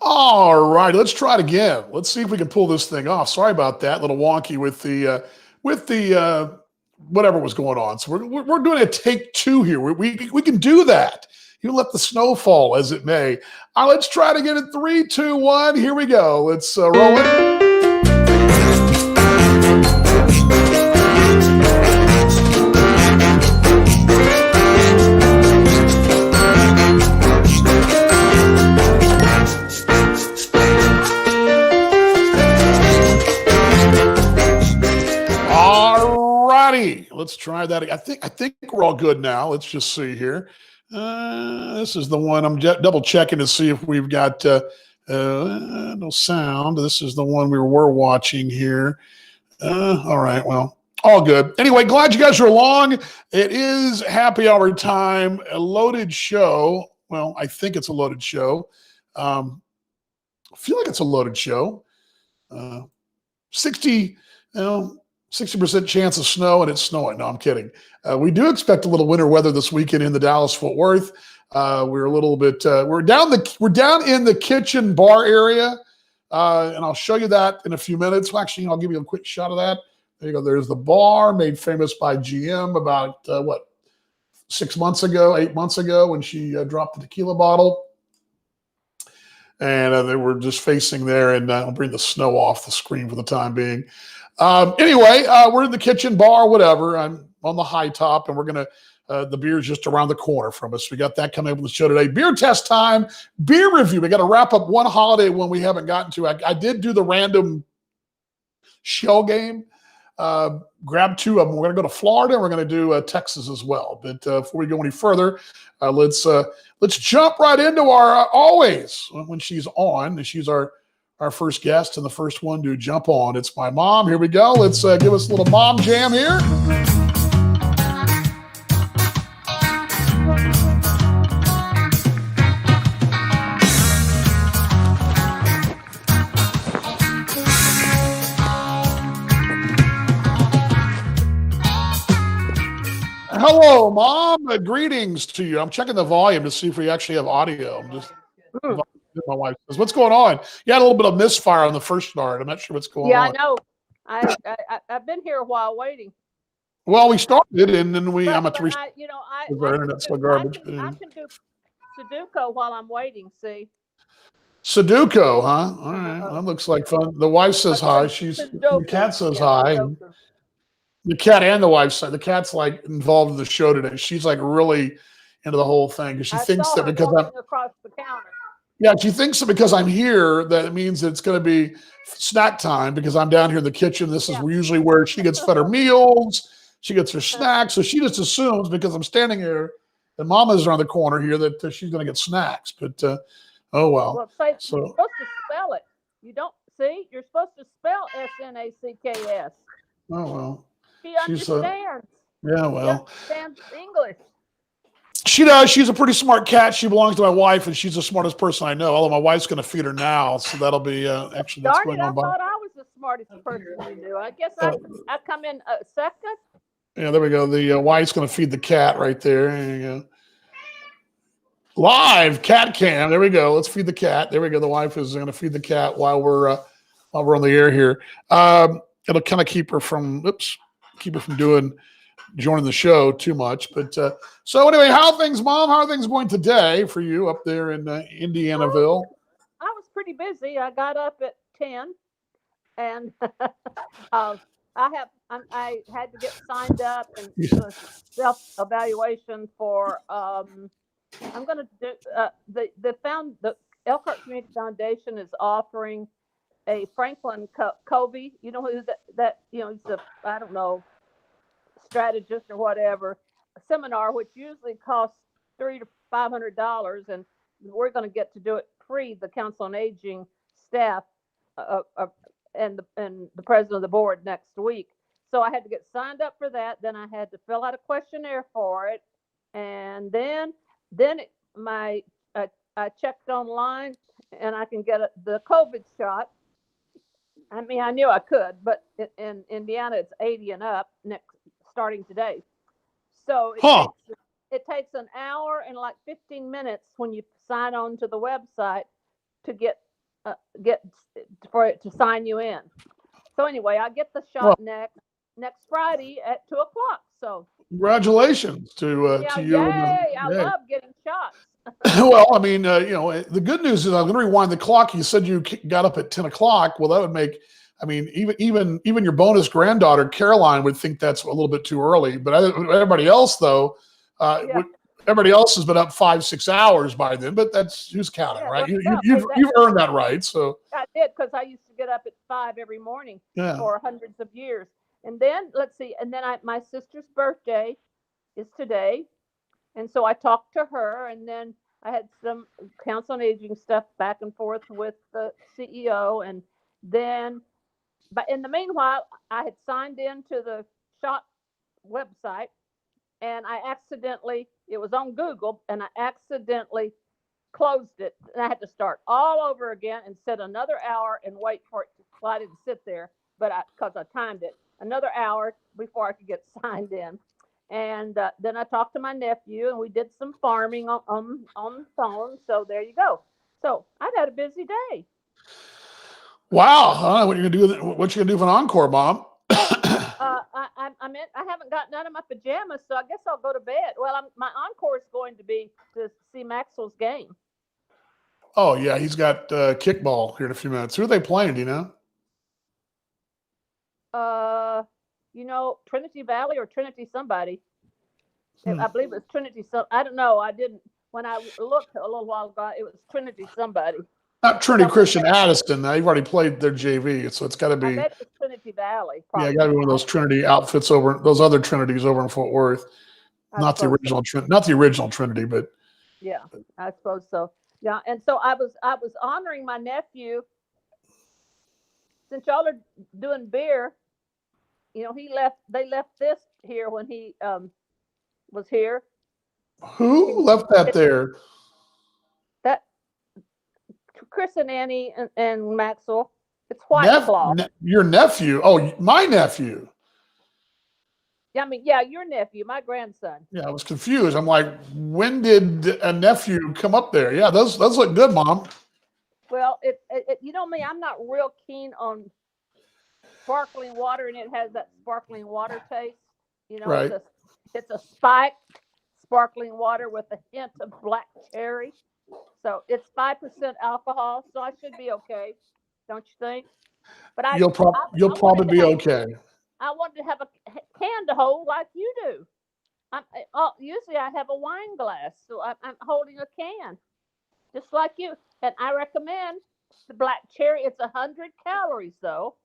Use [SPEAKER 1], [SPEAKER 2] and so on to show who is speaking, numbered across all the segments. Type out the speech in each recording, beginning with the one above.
[SPEAKER 1] All right, let's try it again. Let's see if we can pull this thing off. Sorry about that, little wonky with the whatever was going on. So we're doing a take two here. We can do that. You let the snow fall as it may. All right, let's try it again in three, two, one. Here we go. Let's roll it. Let's try that. I think we're all good now. Let's just see here. This is the one I'm double checking to see if we've got no sound. This is the one we were watching here. All right. Well, all good. Anyway, glad you guys are along. It is happy hour time. A loaded show. Well, I think it's a loaded show. I feel like it's a loaded show. 60, 60% chance of snow, and it's snowing. No, I'm kidding. We do expect a little winter weather this weekend in the Dallas-Fort Worth. We're a little bit. We're down in the kitchen bar area, and I'll show you that in a few minutes. Well, actually, I'll give you a quick shot of that. There you go. There's the bar made famous by GM about 8 months ago, when she dropped the tequila bottle. And they were just facing there, and I'll bring the snow off the screen for the time being. Anyway, we're in the kitchen bar, whatever. I'm on the high top, and we're going to, the beer's just around the corner from us. We got that coming up on the show today. Beer test time, beer review. We got to wrap up one holiday one we haven't gotten to. I did do the random shell game. Grab two of them. We're going to go to Florida, and we're going to do Texas as well. But before we go any further, let's jump right into our always when she's on, and she's our first guest and the first one to jump on. It's my mom. Here we go. Let's give us a little mom jam here. Hello, Mom. Greetings to you. I'm checking the volume to see if we actually have audio. I'm just my wife says, "What's going on?" You had a little bit of misfire on the first start. I'm not sure what's going on.
[SPEAKER 2] Yeah, I know. I've been here a while waiting.
[SPEAKER 1] Well, we started, and then I'm at three.
[SPEAKER 2] Our internet's so garbage. I can do Sudoku while I'm waiting. See.
[SPEAKER 1] Sudoku, huh? All right. That looks like fun. The wife says hi. The cat says hi. Sudoku. The cat and the wife say the cat's like involved in the show today. She's like really into the whole thing because she thinks that because I'm
[SPEAKER 2] across the counter.
[SPEAKER 1] Yeah, she thinks that because I'm here that it means that it's going to be snack time because I'm down here in the kitchen. This is usually where she gets fed her meals. She gets her snacks. So she just assumes because I'm standing here and Mama's around the corner here that she's going to get snacks. But oh well.
[SPEAKER 2] Well, you're supposed to spell it. You don't see. You're supposed to spell SNACKS.
[SPEAKER 1] Oh well.
[SPEAKER 2] She understands.
[SPEAKER 1] Yeah, well.
[SPEAKER 2] She understands English.
[SPEAKER 1] She does. She's a pretty smart cat. She belongs to my wife, and she's the smartest person I know. Although my wife's going to feed her now, so that'll be actually that's going on.
[SPEAKER 2] I thought I was the smartest person you knew. I guess I come in a second.
[SPEAKER 1] Yeah, there we go. The wife's going to feed the cat right there. There you go. Live cat cam. There we go. Let's feed the cat. There we go. The wife is going to feed the cat while we're on the air here. It'll kind of keep her from joining the show too much. But so anyway, how are things, Mom? How are things going today for you up there in Indianaville?
[SPEAKER 2] I was pretty busy. I got up at 10 and I had to get signed up and do a self-evaluation for I'm going to do the Elkhart Community Foundation is offering a Franklin Covey. You know who that he's I don't know, strategist or whatever, a seminar which usually costs $300 to $500, and we're going to get to do it free. The Council on Aging staff and the president of the board next week. So I had to get signed up for that. Then I had to fill out a questionnaire for it, and then I checked online and I can get the COVID shot. I mean, I knew I could, but in Indiana it's 80 and up starting today. So it takes an hour and like 15 minutes when you sign on to the website to get get for it to sign you in. So anyway, I get the
[SPEAKER 1] Well,
[SPEAKER 2] shot next Friday at 2 o'clock. So
[SPEAKER 1] congratulations
[SPEAKER 2] yeah,
[SPEAKER 1] to you.
[SPEAKER 2] yay! I
[SPEAKER 1] Yay.
[SPEAKER 2] love getting shots.
[SPEAKER 1] Well, I mean, the good news is I'm going to rewind the clock. You said you got up at 10 o'clock. Well, that would make, I mean, even your bonus granddaughter, Caroline, would think that's a little bit too early. But everybody else, though,
[SPEAKER 2] Yeah.
[SPEAKER 1] everybody else has been up 5-6 hours by then. But that's who's counting,
[SPEAKER 2] Yeah,
[SPEAKER 1] right?
[SPEAKER 2] well,
[SPEAKER 1] You've earned that right. So
[SPEAKER 2] I did because I used to get up at 5 every morning
[SPEAKER 1] yeah.
[SPEAKER 2] for hundreds of years. And then let's see, and then my sister's birthday is today, and so I talked to her, and then I had some council on aging stuff back and forth with the CEO, and then, but in the meanwhile, I had signed into the shot website, and it was on Google, and I accidentally closed it, and I had to start all over again and set another hour and wait for it. Well, I didn't sit there, but because I timed it, another hour before I could get signed in. And then I talked to my nephew, and we did some farming on the phone. So there you go. So I've had a busy day.
[SPEAKER 1] Wow. What you gonna do? What you gonna do for an encore, Mom?
[SPEAKER 2] I haven't gotten out of my pajamas, so I guess I'll go to bed. Well, my encore is going to be to see Maxwell's game.
[SPEAKER 1] Oh yeah, he's got kickball here in a few minutes. Who are they playing? Do you know?
[SPEAKER 2] Trinity Valley or Trinity somebody. I believe it's Trinity. I don't know. I didn't. When I looked a little while ago, it was Trinity somebody.
[SPEAKER 1] Not Trinity Christian Addison. They've already played their JV, so it's got to be.
[SPEAKER 2] I bet it's Trinity Valley. Probably.
[SPEAKER 1] Yeah, got to be one of those Trinity outfits over those other Trinities over in Fort Worth. Not the original Trinity, but
[SPEAKER 2] yeah, I suppose so. Yeah, and so I was honoring my nephew. Since y'all are doing beer, they left this here when he was here.
[SPEAKER 1] Who left that there?
[SPEAKER 2] That Chris and Annie and Maxwell. It's White Claw.
[SPEAKER 1] Your nephew? Oh, my nephew.
[SPEAKER 2] Yeah, I mean, yeah, your nephew, my grandson.
[SPEAKER 1] Yeah, I was confused. I'm like, when did a nephew come up there? Yeah, those look good, Mom.
[SPEAKER 2] Well, you know me, I'm not real keen on sparkling water, and it has that sparkling water taste.
[SPEAKER 1] Right.
[SPEAKER 2] It's a spiked sparkling water with a hint of black cherry. So it's 5% alcohol, so I should be okay, don't you think? But
[SPEAKER 1] you'll probably be okay.
[SPEAKER 2] I wanted to have a can to hold like you do. Usually I have a wine glass, so I'm holding a can, just like you. And I recommend the black cherry. It's 100 calories though,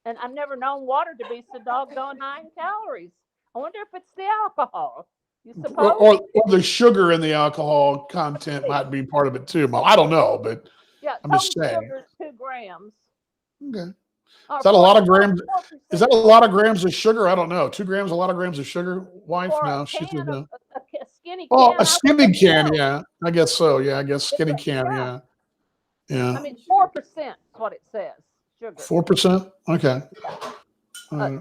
[SPEAKER 2] and I've never known water to be so doggone high in calories. I wonder if it's the alcohol. You suppose?
[SPEAKER 1] Or the sugar in the alcohol content might be part of it too, Mom. I don't know, but
[SPEAKER 2] yeah,
[SPEAKER 1] I'm just saying.
[SPEAKER 2] Sugar is 2 grams.
[SPEAKER 1] Okay. Is that a lot of grams? Is that a lot of grams of sugar? I don't know. 2 grams, a lot of grams of sugar, wife? No, she said no.
[SPEAKER 2] A skinny can.
[SPEAKER 1] Oh, a skinny can, yeah. I guess so. Yeah, I guess skinny can, yeah. Yeah.
[SPEAKER 2] I mean, 4% is what it says. Sugar.
[SPEAKER 1] 4%? Okay.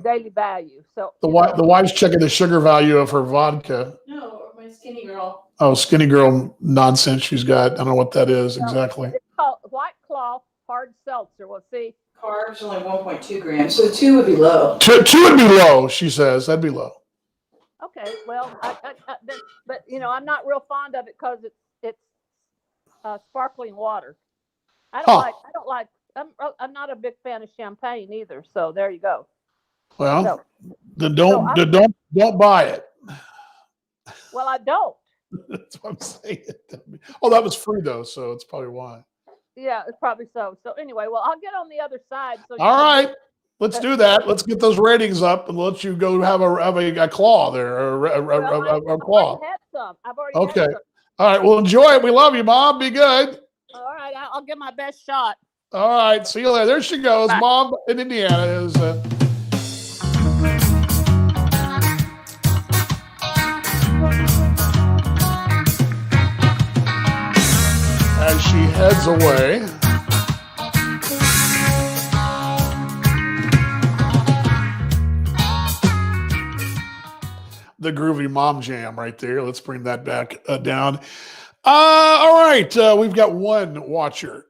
[SPEAKER 2] Daily value. So
[SPEAKER 1] the wife's checking the sugar value of her vodka.
[SPEAKER 3] No, my Skinny Girl.
[SPEAKER 1] Oh, Skinny Girl nonsense she's got. I don't know what that is exactly.
[SPEAKER 2] It's called White Claw Hard Seltzer. We'll see.
[SPEAKER 3] Carbs only 1.2 grams, so 2 would be low.
[SPEAKER 1] 2 would be low, she says. That'd be low.
[SPEAKER 2] Okay, well, but I'm not real fond of it because it's sparkling water. I'm not a big fan of champagne either. So there you go.
[SPEAKER 1] Well, then don't buy it.
[SPEAKER 2] Well, I don't.
[SPEAKER 1] That's what I'm saying. Oh, that was free though, so it's probably why.
[SPEAKER 2] Yeah, it's probably so. So anyway, well, I'll get on the other side. So
[SPEAKER 1] all right, let's do that. Let's get those ratings up and let you go have a claw there, a claw.
[SPEAKER 2] I've already had some.
[SPEAKER 1] Okay.
[SPEAKER 2] Had some.
[SPEAKER 1] All right. Well, enjoy it. We love you, Mom. Be good.
[SPEAKER 2] All right. I'll give my best shot.
[SPEAKER 1] All right. See you later. There she goes. Bye. Mom in Indiana is. As she heads away. The groovy mom jam right there. Let's bring that back down. All right. We've got one watcher.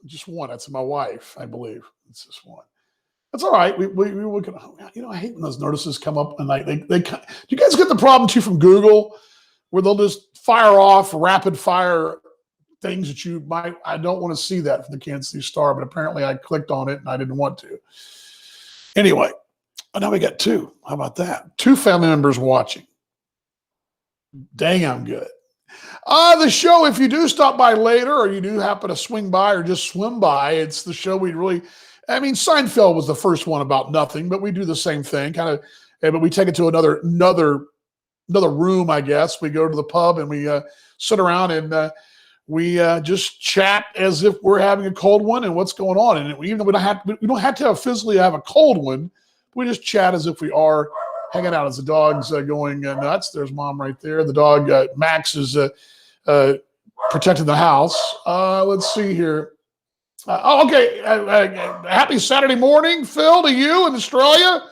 [SPEAKER 1] Just one. That's my wife, I believe. It's just one. That's all right. We can, I hate when those notices come up and do you guys get the problem too from Google where they'll just fire off rapid fire things that I don't want to see that from the Kansas City Star, but apparently I clicked on it and I didn't want to. Anyway, now we got two. How about that? Two family members watching. Dang, I'm good. The show, if you do stop by later or you do happen to swing by or just swim by, it's the show Seinfeld was the first one about nothing, but we do the same thing, but we take it to another room, I guess. We go to the pub and we sit around and we just chat as if we're having a cold one and what's going on. And we don't have to physically have a cold one. We just chat as if we are hanging out. As the dog's going nuts. There's Mom right there. The dog, Max, is protecting the house. Let's see here. Okay. Happy Saturday morning, Phil, to you in Australia.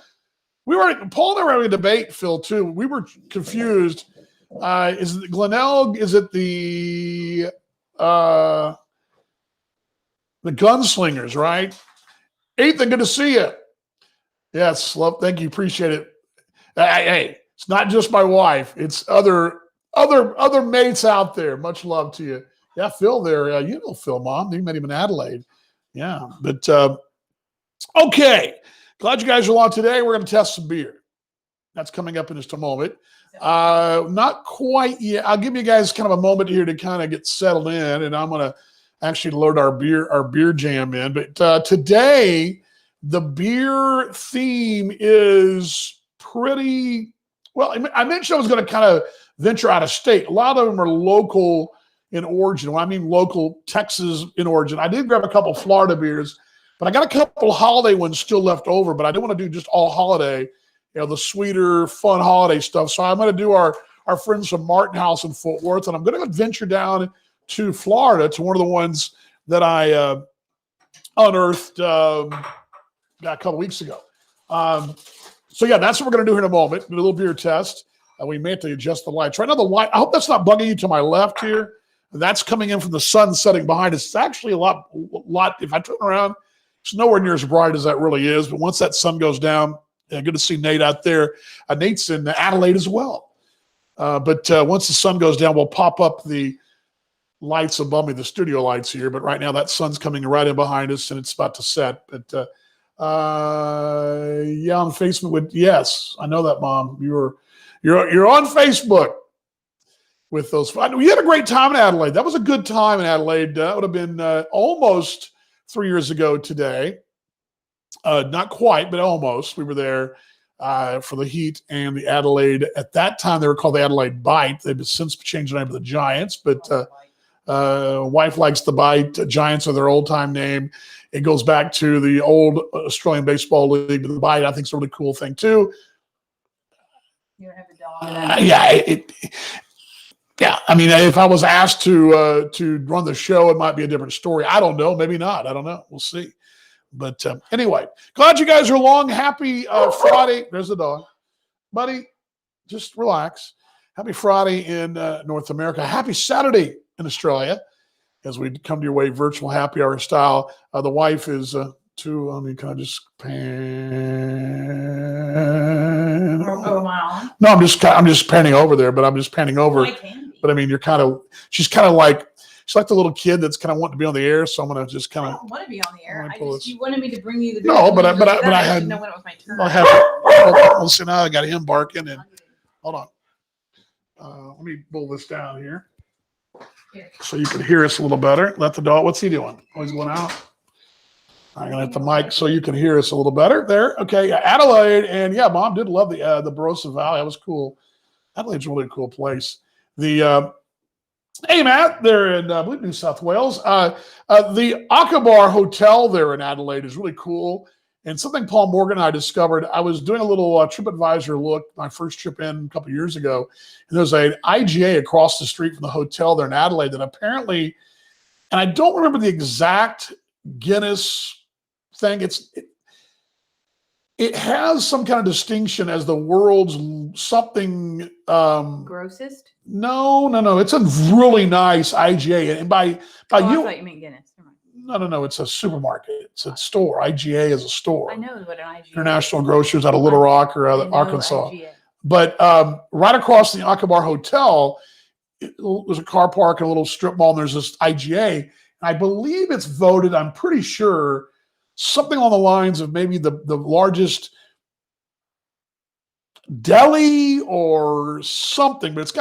[SPEAKER 1] Paul and I were having a debate, Phil, too. We were confused. Is it Glenelg? Is it the Gunslingers, right? Ethan, good to see you. Yes, love. Thank you. Appreciate it. Hey, it's not just my wife. It's other mates out there. Much love to you. Yeah, Phil there. You know Phil, Mom. You met him in Adelaide. Yeah, but okay. Glad you guys are along today. We're going to test some beer. That's coming up in just a moment. Not quite yet. I'll give you guys kind of a moment here to kind of get settled in, and I'm going to actually load our beer jam in. But today, the beer theme is pretty well. I mentioned I was going to kind of venture out of state. A lot of them are local in origin. When I mean local, Texas in origin. I did grab a couple Florida beers, but I got a couple holiday ones still left over. But I didn't want to do just all holiday, the sweeter, fun holiday stuff. So I'm going to do our friends from Martin House in Fort Worth, and I'm going to venture down to Florida to one of the ones that I unearthed a couple weeks ago. So yeah, that's what we're going to do here in a moment. Do a little beer test. We may have to adjust the lights. Right now, the light, I hope that's not bugging you to my left here. That's coming in from the sun setting behind us. It's actually a lot, if I turn around, it's nowhere near as bright as that really is. But once that sun goes down, good to see Nate out there. Nate's in Adelaide as well. But once the sun goes down, we'll pop up the lights above me, the studio lights here. But right now, that sun's coming right in behind us, and it's about to set. But yeah, on Facebook. Yes, I know that, Mom. You're on Facebook with those. We had a great time in Adelaide. That was a good time in Adelaide. That would have been almost 3 years ago today. Not quite, but almost. We were there for the Heat and the Adelaide. At that time, they were called the Adelaide Bite. They've since changed the name to the Giants, but wife likes the Bite. Giants are their old-time name. It goes back to the old Australian Baseball League. But the Bite, I think, is a really cool thing, too.
[SPEAKER 3] You don't have a dog.
[SPEAKER 1] Yeah. I mean, if I was asked to run the show, it might be a different story. I don't know. Maybe not. I don't know. We'll see. But anyway, glad you guys are along. Happy Friday. There's the dog. Buddy, just relax. Happy Friday in North America. Happy Saturday in Australia as we come to your way virtual happy hour style. The wife is too, let me kind of just pan.
[SPEAKER 3] Oh, wow.
[SPEAKER 1] No, I'm just panning over there, but I'm just panning over. But I mean, she's like the little kid that's kind of wanting to be on the air. So I'm going to just kind of.
[SPEAKER 3] I don't want to be on the air. You wanted me to bring you the beer.
[SPEAKER 1] No, but I had.
[SPEAKER 3] Know when it was my turn.
[SPEAKER 1] So now I got him barking and hold on. Let me pull this down here so you can hear us a little better. Let the dog. What's he doing? Oh, he's going out. I'm gonna hit the mic so you can hear us a little better. There, okay. Adelaide, and yeah, Mom did love the Barossa Valley. That was cool. Adelaide's a really cool place. The hey, Matt, they're in I believe New South Wales. The Akbar Hotel there in Adelaide is really cool. And something Paul Morgan and I discovered. I was doing a little TripAdvisor look my first trip in a couple of years ago, and there's an IGA across the street from the hotel there in Adelaide that apparently, and I don't remember the exact Guinness thing. it has some kind of distinction as the world's something.
[SPEAKER 3] Grossest?
[SPEAKER 1] No. It's a really nice IGA, and by
[SPEAKER 3] I
[SPEAKER 1] you.
[SPEAKER 3] thought you meant Guinness. Never mind.
[SPEAKER 1] No. It's a supermarket. It's a store. IGA is a store.
[SPEAKER 3] I know what an IGA
[SPEAKER 1] International
[SPEAKER 3] is.
[SPEAKER 1] Grocers out of Little Rock or out
[SPEAKER 3] I
[SPEAKER 1] of
[SPEAKER 3] know
[SPEAKER 1] Arkansas.
[SPEAKER 3] IGA.
[SPEAKER 1] But right across the Akbar Hotel, there's a car park and a little strip mall, and there's this IGA. And I believe it's voted, I'm pretty sure, something on the lines of maybe the largest deli or something, but it's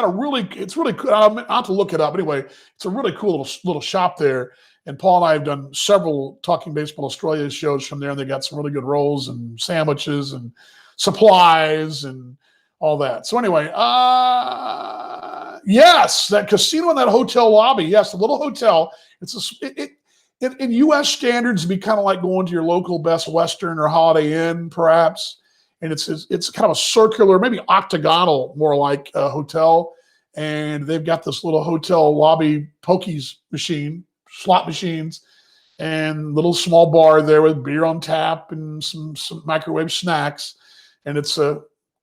[SPEAKER 1] really cool. I'll have to look it up. Anyway, it's a really cool little shop there. And Paul and I have done several Talking Baseball Australia shows from there, and they got some really good rolls and sandwiches and supplies and all that. So anyway, yes, that casino in that hotel lobby. Yes, the little hotel. In U.S. standards, it'd be kind of like going to your local Best Western or Holiday Inn, perhaps. And it's kind of a circular, maybe octagonal, more like a hotel. And they've got this little hotel lobby pokies machine, slot machines, and little small bar there with beer on tap and some microwave snacks. And it's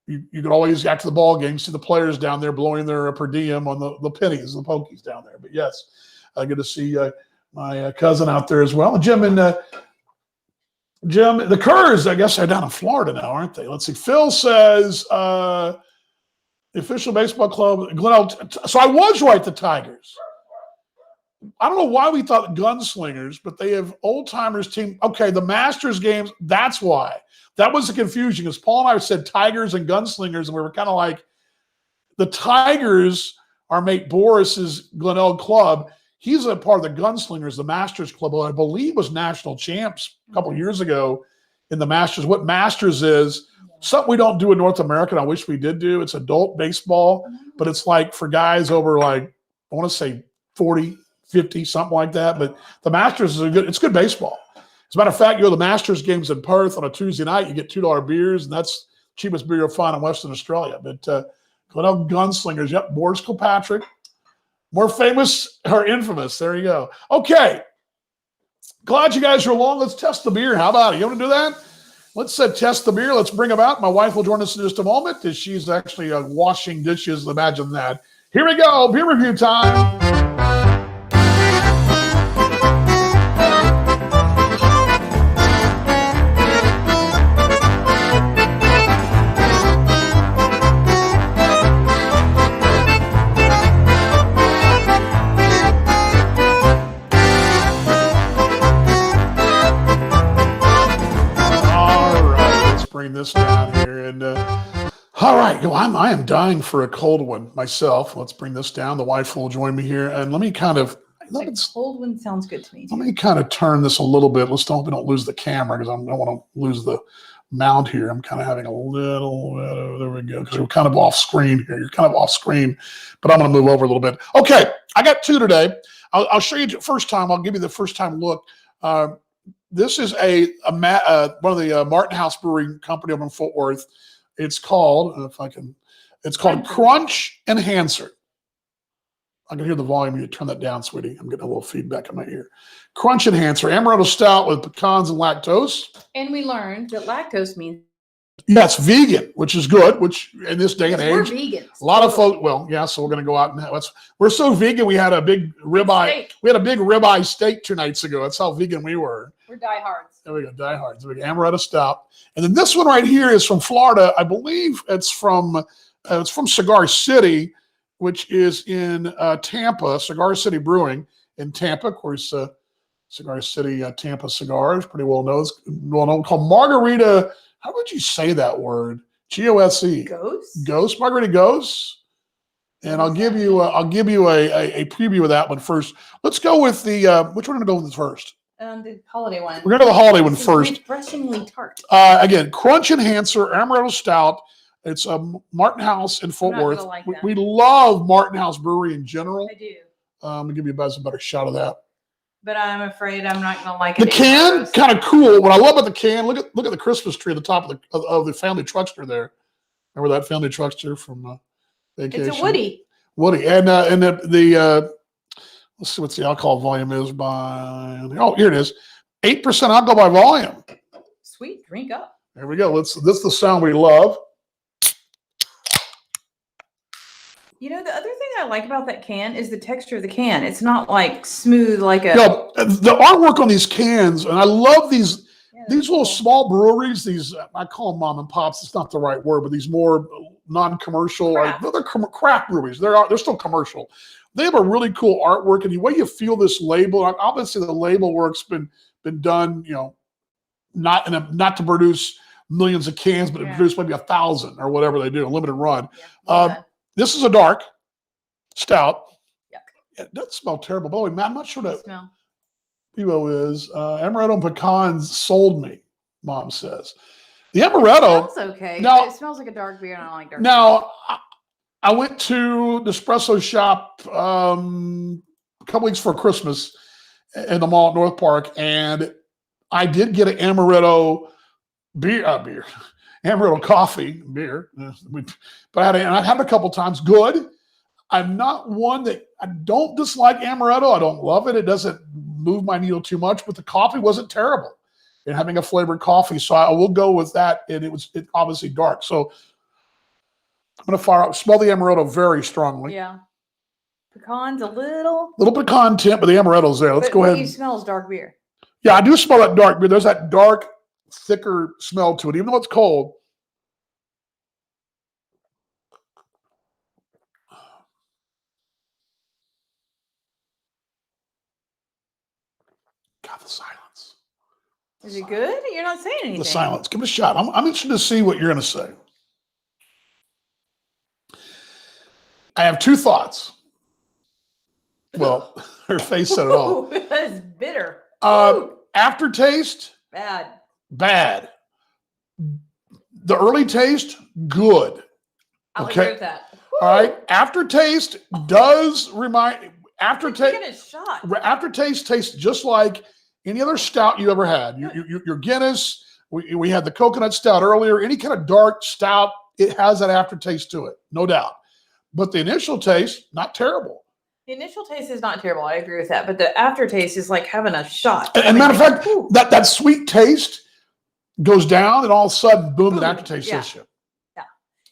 [SPEAKER 1] you can always, after the ball game, see the players down there blowing their per diem on the pennies, the pokies down there. But yes, good to see my cousin out there as well. Jim, the Kerrs, I guess, are down in Florida now, aren't they? Let's see. Phil says the official baseball club, Glenelg. So I was right, the Tigers. I don't know why we thought Gunslingers, but they have old timers team. Okay, the Masters games, that's why. That was the confusion, because Paul and I said Tigers and Gunslingers, and we were kind of like, the Tigers are mate Boris's Glenelg club. He's a part of the Gunslingers, the Masters club, who I believe was national champs a couple of years ago in the Masters. What Masters is, something we don't do in North America, and I wish we did do. It's adult baseball, but it's like for guys over, like, I want to say 40, 50, something like that. But the Masters is it's good baseball. As a matter of fact, you go to the Masters games in Perth on a Tuesday night, you get $2 beers, and that's the cheapest beer you'll find in Western Australia. But Glenelg Gunslingers, yep, Boris Kilpatrick. More famous or infamous. There you go. Okay. Glad you guys are along. Let's test the beer. How about it? You want to do that? Let's test the beer. Let's bring them out. My wife will join us in just a moment, as she's actually washing dishes. Imagine that. Here we go. Beer review time. Bring this down here, and all right, I am dying for a cold one myself. Let's bring this down. The wife will join me here, and let me kind of.
[SPEAKER 3] A cold one sounds good to me too.
[SPEAKER 1] Let me kind of turn this a little bit. We don't lose the camera, because I don't want to lose the mount here. I'm kind of having a little bit. There we go, because we're kind of off screen here. You're kind of off screen, but I'm going to move over a little bit. Okay, I got two today. I'll show you the first time. I'll give you the first time look. This is one of the Martin House Brewing Company over in Fort Worth. It's called, it's called Crunch Enhancer. I can hear the volume. You turn that down, sweetie. I'm getting a little feedback in my ear. Crunch Enhancer, Amaretto Stout with pecans and lactose.
[SPEAKER 3] And we learned that lactose means
[SPEAKER 1] yes, vegan, which is good. Which in this day and age,
[SPEAKER 3] we're vegans.
[SPEAKER 1] A lot of folks. Well, yeah. So we're going to go out and we're so vegan. We had a big ribeye.
[SPEAKER 3] Steak.
[SPEAKER 1] We had a big ribeye steak 2 nights ago. That's how vegan we were.
[SPEAKER 3] We're diehards.
[SPEAKER 1] There we go, diehards. There we go, Amaretto Stout. And then this one right here is from Florida. I believe it's from Cigar City, which is in Tampa. Cigar City Brewing in Tampa, of course. Cigar City, Tampa cigars, pretty well known. Called Margarita. How would you say that word? G-O-S-E. Ghost. Margarita Ghost. And I'll give you a preview of that one first. Let's go with the which one are we going to go with first?
[SPEAKER 3] The holiday one.
[SPEAKER 1] We're going to the holiday one first.
[SPEAKER 3] Refreshingly tart.
[SPEAKER 1] Again, Crunch Enhancer, Amaretto Stout. It's Martin House in Fort Worth.
[SPEAKER 3] Like
[SPEAKER 1] we love Martin House Brewery in general.
[SPEAKER 3] I do.
[SPEAKER 1] I'm going to give you guys a better shot of that.
[SPEAKER 3] But I'm afraid I'm not going to like it.
[SPEAKER 1] The can, kind of cool. What I love about the can, look at the Christmas tree at the top of the family truckster there. Remember that family truckster from Vacation?
[SPEAKER 3] It's a Woody.
[SPEAKER 1] And the let's see what the alcohol volume is by. Oh, here it is, 8% alcohol by volume.
[SPEAKER 3] Sweet, drink up.
[SPEAKER 1] There we go. This is the sound we love.
[SPEAKER 3] You know, the other thing I like about that can is the texture of the can. It's not like smooth like a.
[SPEAKER 1] You know, the artwork on these cans, and I love these
[SPEAKER 3] Yeah,
[SPEAKER 1] these
[SPEAKER 3] that's
[SPEAKER 1] little
[SPEAKER 3] cool.
[SPEAKER 1] small breweries. These I call them mom and pops. It's not the right word, but these more non-commercial,
[SPEAKER 3] Craft.
[SPEAKER 1] they're craft breweries. They're still commercial. They have a really cool artwork, and the way you feel this label. Obviously, the label work's been done. You know, not to produce millions of cans, but to
[SPEAKER 3] Yeah.
[SPEAKER 1] produce maybe 1,000 or whatever they do, a limited run.
[SPEAKER 3] Yeah,
[SPEAKER 1] Um, This is a dark stout.
[SPEAKER 3] Yuck.
[SPEAKER 1] It doesn't smell terrible. By the way, man, I'm not sure
[SPEAKER 3] good
[SPEAKER 1] that
[SPEAKER 3] smell.
[SPEAKER 1] Pivo is. Amaretto and pecans sold me, Mom says. The amaretto.
[SPEAKER 3] It smells okay.
[SPEAKER 1] Now-
[SPEAKER 3] It smells like a dark beer, and I don't like dark beer.
[SPEAKER 1] Now, I went to the espresso shop a couple weeks before Christmas in the mall at North Park, and I did get an amaretto amaretto coffee beer. But I had it a couple times. Good. I'm not one that I don't dislike amaretto. I don't love it. It doesn't move my needle too much, but the coffee wasn't terrible in having a flavored coffee. So I will go with that. And it obviously dark. So I'm going to fire up, smell the amaretto very strongly.
[SPEAKER 3] Yeah. Pecans a little.
[SPEAKER 1] Little bit of content, but the amaretto's there. Let's
[SPEAKER 3] but
[SPEAKER 1] go
[SPEAKER 3] what
[SPEAKER 1] ahead.
[SPEAKER 3] you smell is dark beer.
[SPEAKER 1] Yeah, I do smell that dark beer. There's that dark, thicker smell to it, even though it's cold. God, the silence.
[SPEAKER 3] Is it good? You're not saying anything.
[SPEAKER 1] The silence. Give it a shot. I'm interested to see what you're going to say. I have two thoughts. Well, her face said it all.
[SPEAKER 3] Ooh, that's bitter.
[SPEAKER 1] Aftertaste,
[SPEAKER 3] Bad.
[SPEAKER 1] bad. The early taste, good.
[SPEAKER 3] I'll
[SPEAKER 1] Okay.
[SPEAKER 3] agree with that.
[SPEAKER 1] All right. Aftertaste does remind.
[SPEAKER 3] Taking
[SPEAKER 1] Aftertaste.
[SPEAKER 3] a shot.
[SPEAKER 1] Aftertaste tastes just like any other stout you ever had. Your Guinness. We had the coconut stout earlier. Any kind of dark stout, it has that aftertaste to it, no doubt. But the initial taste, not terrible.
[SPEAKER 3] The initial taste is not terrible. I agree with that. But the aftertaste is like having a shot.
[SPEAKER 1] And matter of fact,
[SPEAKER 3] Ooh.
[SPEAKER 1] that sweet taste goes down, and all of a sudden, boom, the
[SPEAKER 3] Boom,
[SPEAKER 1] aftertaste
[SPEAKER 3] yeah.
[SPEAKER 1] hits you.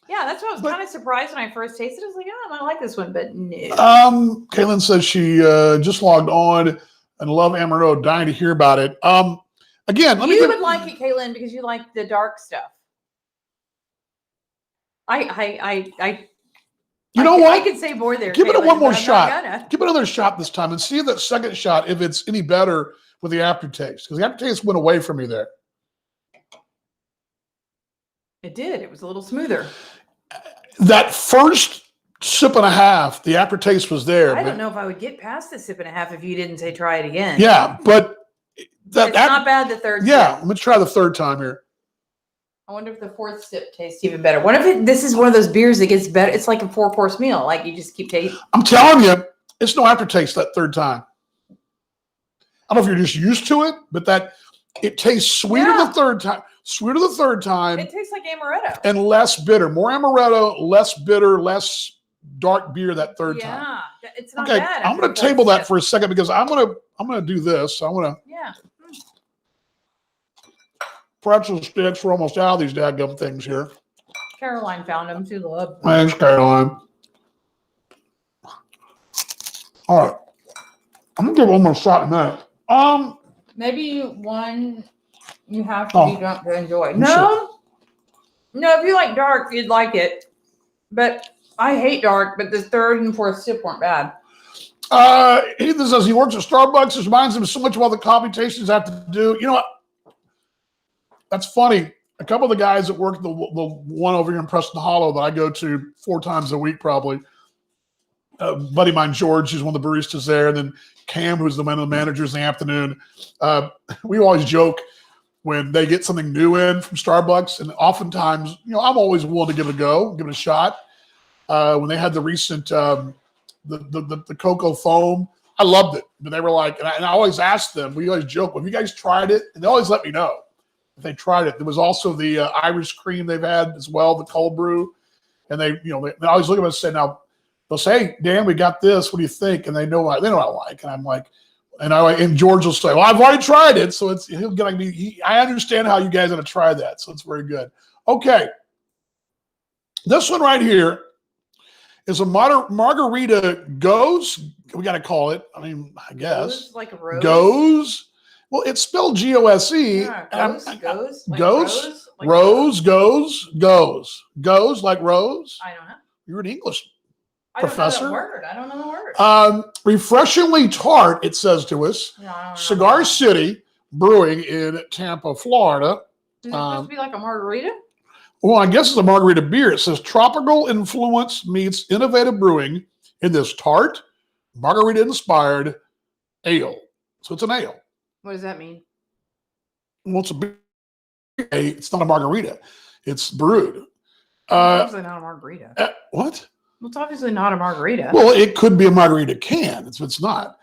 [SPEAKER 3] Yeah, that's what I was
[SPEAKER 1] But-
[SPEAKER 3] kind of surprised when I first tasted it. I was like, oh, I like this one, but no.
[SPEAKER 1] Kaylin says she just logged on and love Amaretto, dying to hear about it. Again, let me
[SPEAKER 3] You
[SPEAKER 1] give
[SPEAKER 3] would like it, Kaylin, because you like the dark stuff.
[SPEAKER 1] You know
[SPEAKER 3] I
[SPEAKER 1] what?
[SPEAKER 3] could say more there.
[SPEAKER 1] Give it
[SPEAKER 3] Kaylin,
[SPEAKER 1] one more
[SPEAKER 3] but I'm not
[SPEAKER 1] shot.
[SPEAKER 3] gonna.
[SPEAKER 1] Give it another shot this time and see that second shot if it's any better with the aftertaste. Because the aftertaste went away from me there.
[SPEAKER 3] It did. It was a little smoother.
[SPEAKER 1] That first sip and a half, the aftertaste was there.
[SPEAKER 3] I
[SPEAKER 1] but-
[SPEAKER 3] don't know if I would get past the sip and a half if you didn't say try it again.
[SPEAKER 1] Yeah, but
[SPEAKER 3] It's not bad the third
[SPEAKER 1] yeah,
[SPEAKER 3] sip.
[SPEAKER 1] let me try the third time here.
[SPEAKER 3] I wonder if the fourth sip tastes even better. What if this is one of those beers that gets better? It's like a 4-course meal. Like you just keep tasting.
[SPEAKER 1] I'm telling you, it's no aftertaste that third time. I don't know if you're just used to it, but that it tastes sweeter
[SPEAKER 3] Yeah.
[SPEAKER 1] the third time, sweeter the third time,
[SPEAKER 3] It tastes like amaretto.
[SPEAKER 1] and less bitter. More amaretto, less bitter, less dark beer that third time.
[SPEAKER 3] Yeah, it's not
[SPEAKER 1] Okay,
[SPEAKER 3] bad.
[SPEAKER 1] I'm
[SPEAKER 3] after
[SPEAKER 1] going
[SPEAKER 3] the
[SPEAKER 1] to table
[SPEAKER 3] fourth
[SPEAKER 1] that
[SPEAKER 3] sip.
[SPEAKER 1] for a second because I'm going to do this. I want to
[SPEAKER 3] Yeah.
[SPEAKER 1] pretzel sticks. We're almost out of these dadgum things here.
[SPEAKER 3] Caroline found them. She loved them.
[SPEAKER 1] Thanks, Caroline. All right, I'm gonna give it one more shot in a minute.
[SPEAKER 3] Maybe one you have to
[SPEAKER 1] Oh.
[SPEAKER 3] be drunk to enjoy.
[SPEAKER 1] I'm
[SPEAKER 3] No. No, if you like dark, you'd like it. But I hate dark, but the third and fourth sip weren't bad.
[SPEAKER 1] Ethan says he works at Starbucks. This reminds him so much of all the coffee tastings have to do. You know what? That's funny. A couple of the guys that work the one over here in Preston Hollow that I go to 4 times a week, probably. Buddy of mine, George, who's one of the baristas there, and then Cam, who's one of the managers in the afternoon. We always joke when they get something new in from Starbucks, and oftentimes, you know, I'm always willing to give it a go, give it a shot. When they had the recent the cocoa foam, I loved it. But they were like, and I always ask them, we always joke, have you guys tried it? And they always let me know if they tried it. There was also the Irish cream they've had as well, the cold brew. And they always look at us and say, now, they'll say, hey, Dan, we got this. What do you think? And they know what I like. And I'm like, And George will say, "Well, I've already tried it," so he'll get like me. I understand how you guys are going to try that, so it's very good. Okay, this one right here is a margarita goes. We got to call it. I mean, I guess
[SPEAKER 3] Goes like a rose.
[SPEAKER 1] goes. Well, it's spelled G-O-S-E.
[SPEAKER 3] Yeah, goes. Like
[SPEAKER 1] goes,
[SPEAKER 3] like
[SPEAKER 1] rose, goes like rose.
[SPEAKER 3] I don't know.
[SPEAKER 1] You're an English
[SPEAKER 3] I
[SPEAKER 1] professor.
[SPEAKER 3] I don't know the word.
[SPEAKER 1] Refreshingly tart, it says to us.
[SPEAKER 3] No, I don't know
[SPEAKER 1] Cigar
[SPEAKER 3] that.
[SPEAKER 1] City Brewing in Tampa, Florida.
[SPEAKER 3] Is it supposed to be like a margarita?
[SPEAKER 1] Well, I guess it's a margarita beer. It says tropical influence meets innovative brewing in this tart, margarita-inspired ale. So it's an ale.
[SPEAKER 3] What does that mean?
[SPEAKER 1] Well, it's a beer. It's not a margarita. It's brewed.
[SPEAKER 3] It's obviously not a margarita.
[SPEAKER 1] What?
[SPEAKER 3] Well, it's obviously not a margarita.
[SPEAKER 1] Well, it could be a margarita can. It's not.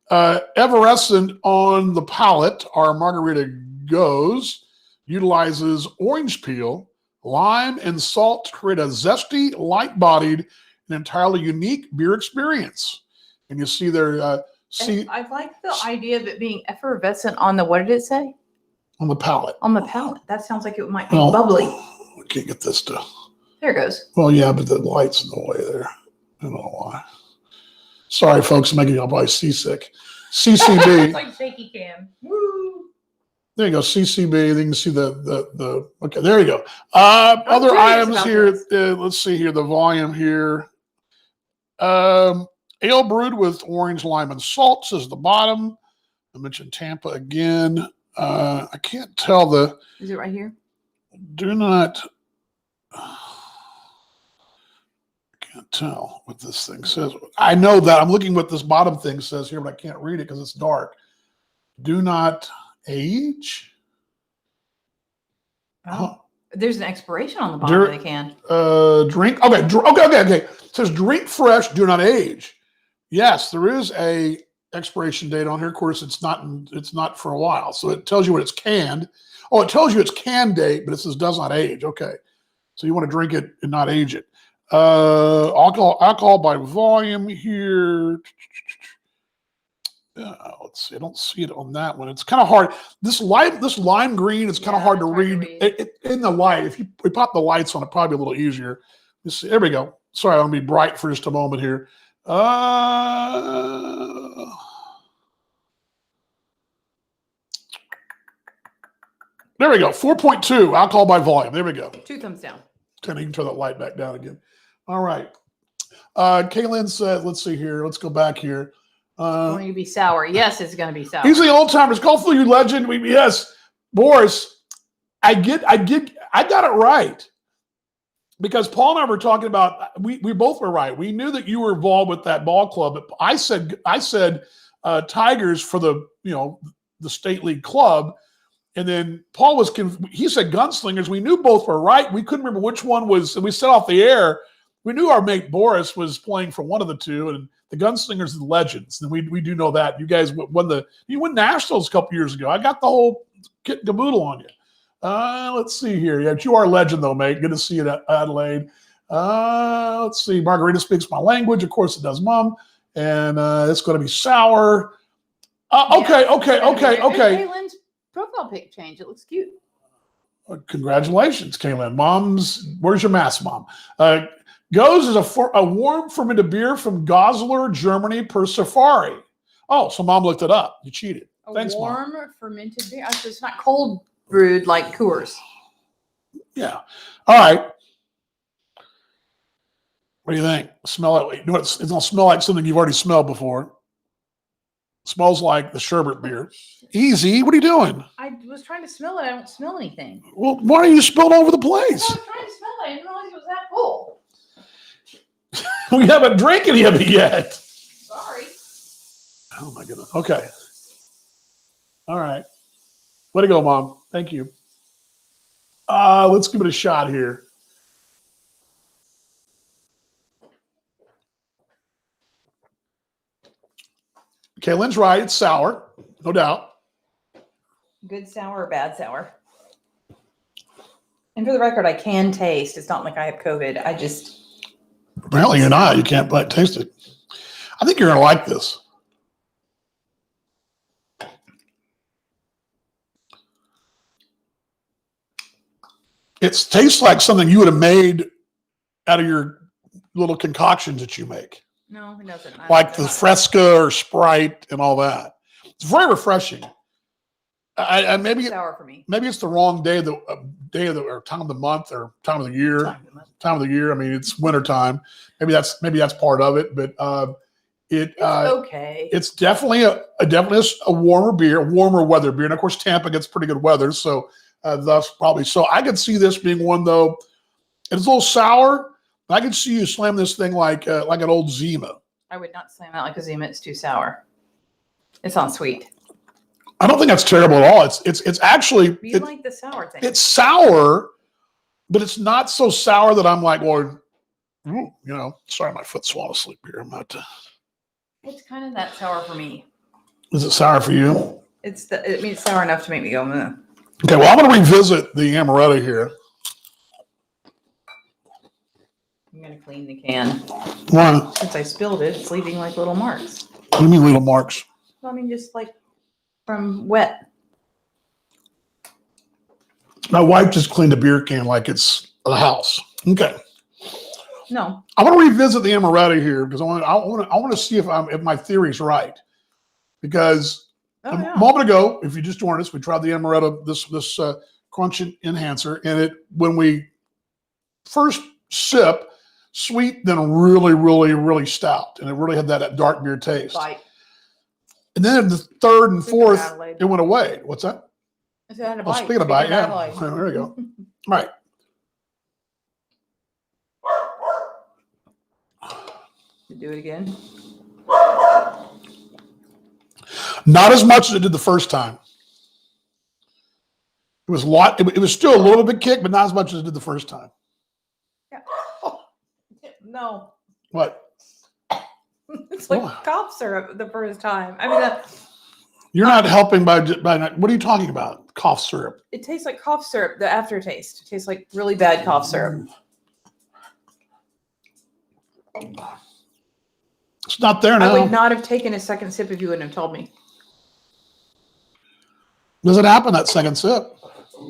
[SPEAKER 1] Effervescent on the palate, our margarita goes utilizes orange peel, lime, and salt to create a zesty, light-bodied, and entirely unique beer experience. And you see there,
[SPEAKER 3] I like the idea of it being effervescent on the, what did it say?
[SPEAKER 1] on the palate.
[SPEAKER 3] On the palate. That sounds like it might be
[SPEAKER 1] Well,
[SPEAKER 3] bubbly.
[SPEAKER 1] We can't get this to.
[SPEAKER 3] There it goes.
[SPEAKER 1] Well, yeah, but the light's in the way there. I don't know why. Sorry, folks, making you probably seasick.
[SPEAKER 3] It's
[SPEAKER 1] CCB.
[SPEAKER 3] like shaky cam. Woo!
[SPEAKER 1] There you go, CCB. Then you can see the okay, there you go. Other
[SPEAKER 3] curious
[SPEAKER 1] items
[SPEAKER 3] about
[SPEAKER 1] here.
[SPEAKER 3] this.
[SPEAKER 1] Let's see here, the volume here. Ale brewed with orange, lime, and salt, says the bottom. I mentioned Tampa again. I can't tell
[SPEAKER 3] Is it right here?
[SPEAKER 1] do not, I can't tell what this thing says. I know that. I'm looking what this bottom thing says here, but I can't read it because it's dark. Do not age.
[SPEAKER 3] Oh. There's an expiration on the bottom of the can.
[SPEAKER 1] Drink. Okay. It says drink fresh, do not age. Yes, there is a expiration date on here. Of course, it's not for a while. So it tells you when it's canned. Oh, it tells you its can date, but it says does not age. Okay. So you want to drink it and not age it. Alcohol by volume here. Let's see. I don't see it on that one. It's kind of hard. This lime green is kind of hard to read. In the light. If we pop the lights on, it probably be a little easier. Let's see. There we go. Sorry, I'm gonna be bright for just a moment here. There we go. 4.2 alcohol by volume. There we go.
[SPEAKER 3] 2 thumbs down.
[SPEAKER 1] Can you turn that light back down again? All right. Kaylin said, let's see here. Let's go back here.
[SPEAKER 3] Going to be sour. Yes, it's going to be sour.
[SPEAKER 1] He's the old timers. Call for you legend. Yes, Boris. I got it right because Paul and I were talking about. We both were right. We knew that you were involved with that ball club. But I said Tigers for the state league club, and then Paul he said Gunslingers. We knew both were right. We couldn't remember which one was. And we said off the air. We knew our mate Boris was playing for one of the two, and the Gunslingers and the Legends. And we do know that. You guys you won Nationals a couple years ago. I got the whole kit and caboodle on you. Let's see here. Yeah, you are a legend, though, mate. Good to see you at Adelaide. Let's see. Margarita speaks my language. Of course it does, Mom. And it's going to be sour. Okay.
[SPEAKER 3] Kaylin's profile pic change. It looks cute.
[SPEAKER 1] Congratulations, Kaylin. Where's your mask, Mom? Goes is a warm fermented beer from Goslar, Germany, per Safari. Oh, so Mom looked it up. You cheated. Thanks,
[SPEAKER 3] warm
[SPEAKER 1] Mom.
[SPEAKER 3] fermented beer. So it's not cold brewed like Coors.
[SPEAKER 1] Yeah. All right. What do you think? Smell it. You know what? It's going to smell like something you've already smelled before. It smells like the sherbet beer. Easy. What are you doing?
[SPEAKER 3] I was trying to smell it. I don't smell anything.
[SPEAKER 1] Well, why are you spilled all over the place?
[SPEAKER 3] I was trying to smell it. I didn't realize it was that full.
[SPEAKER 1] We haven't drank any of it yet.
[SPEAKER 3] Sorry.
[SPEAKER 1] Oh, my goodness. Okay. All right. Way to go, Mom. Thank you. Let's give it a shot here. Kaylin's right. It's sour. No doubt.
[SPEAKER 3] Good sour or bad sour? And for the record, I can taste. It's not like I have COVID. I just...
[SPEAKER 1] Apparently you're not. You can't taste it. I think you're going to like this. It tastes like something you would have made out of your little concoctions that you make,
[SPEAKER 3] No, it doesn't.
[SPEAKER 1] like the Fresca or Sprite and all that. It's very refreshing. I maybe
[SPEAKER 3] sour for me.
[SPEAKER 1] maybe it's the wrong day of the or time of the month or time of the year. Time of the year. I mean, it's winter time. Maybe that's part of it, but
[SPEAKER 3] It's okay.
[SPEAKER 1] it's definitely a warmer beer, warmer weather beer, and of course Tampa gets pretty good weather, so thus probably so. I could see this being one though. It's a little sour. But I could see you slam this thing like an old Zima.
[SPEAKER 3] I would not slam that like a Zima. It's too sour. It's not sweet.
[SPEAKER 1] I don't think that's terrible at all. It's actually
[SPEAKER 3] You like the sour thing.
[SPEAKER 1] it's sour, but it's not so sour that I'm like, well, sorry, my foot's falling asleep here. I'm not.
[SPEAKER 3] It's kind of that sour for me.
[SPEAKER 1] Is it sour for you?
[SPEAKER 3] It's sour enough to make me go, meh.
[SPEAKER 1] Okay, well, I'm going to revisit the amaretto here.
[SPEAKER 3] I'm going to clean the can.
[SPEAKER 1] Why?
[SPEAKER 3] Since I spilled it, it's leaving like little marks.
[SPEAKER 1] What do you mean little marks?
[SPEAKER 3] Well, I mean, just like from wet.
[SPEAKER 1] My wife just cleaned a beer can like it's a house. Okay.
[SPEAKER 3] No.
[SPEAKER 1] I want to revisit the amaretto here because I want to see if my theory's right. Because
[SPEAKER 3] Oh,
[SPEAKER 1] a
[SPEAKER 3] yeah.
[SPEAKER 1] moment ago, if you just joined us, we tried the amaretto, this crunch enhancer, and when we first sip, sweet, then really, really, really stout, and it really had that dark beer taste.
[SPEAKER 3] Bite.
[SPEAKER 1] And then the third and
[SPEAKER 3] Speaking of
[SPEAKER 1] fourth,
[SPEAKER 3] Adelaide.
[SPEAKER 1] it went away. What's that?
[SPEAKER 3] I said I had a
[SPEAKER 1] Oh,
[SPEAKER 3] bite.
[SPEAKER 1] speaking of bite, yeah.
[SPEAKER 3] Adelaide.
[SPEAKER 1] There we go. All right.
[SPEAKER 3] Do it again.
[SPEAKER 1] Not as much as it did the first time. It was a lot. It was still a little bit kick, but not as much as it did the first time.
[SPEAKER 3] Yeah. No.
[SPEAKER 1] What?
[SPEAKER 3] It's like
[SPEAKER 1] What?
[SPEAKER 3] cough syrup the first time. I mean,
[SPEAKER 1] You're not helping by not. What are you talking about? Cough syrup.
[SPEAKER 3] it tastes like cough syrup. The aftertaste. It tastes like really bad cough syrup.
[SPEAKER 1] It's not there
[SPEAKER 3] I
[SPEAKER 1] now.
[SPEAKER 3] would not have taken a second sip if you wouldn't have told me.
[SPEAKER 1] Doesn't happen that second sip.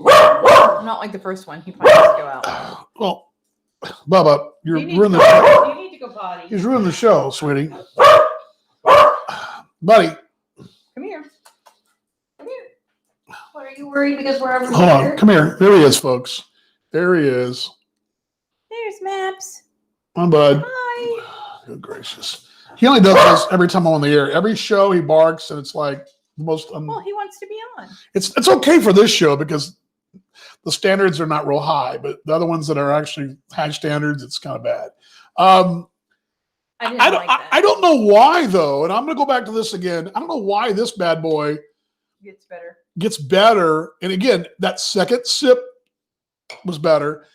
[SPEAKER 3] Not like the first one. He probably has to go out.
[SPEAKER 1] Well, Bubba, you're
[SPEAKER 3] You need
[SPEAKER 1] ruining
[SPEAKER 3] to
[SPEAKER 1] the show.
[SPEAKER 3] go- you need to go potty.
[SPEAKER 1] He's ruining the show, sweetie. Buddy,
[SPEAKER 3] Come here. Come here. What, are you worried because we're over
[SPEAKER 1] hold
[SPEAKER 3] here?
[SPEAKER 1] on. Come here. There he is, folks. There he is.
[SPEAKER 3] There's Maps.
[SPEAKER 1] Come on, bud.
[SPEAKER 3] Hi.
[SPEAKER 1] Good gracious. He only does this every time I'm on the air. Every show he barks, and it's like the most.
[SPEAKER 3] Well, he wants to be on.
[SPEAKER 1] It's okay for this show because the standards are not real high, but the other ones that are actually high standards, it's kind of bad.
[SPEAKER 3] I didn't
[SPEAKER 1] I
[SPEAKER 3] like that.
[SPEAKER 1] don't know why though, and I'm going to go back to this again. I don't know why this bad boy
[SPEAKER 3] Gets better.
[SPEAKER 1] gets better. And again, that second sip was better.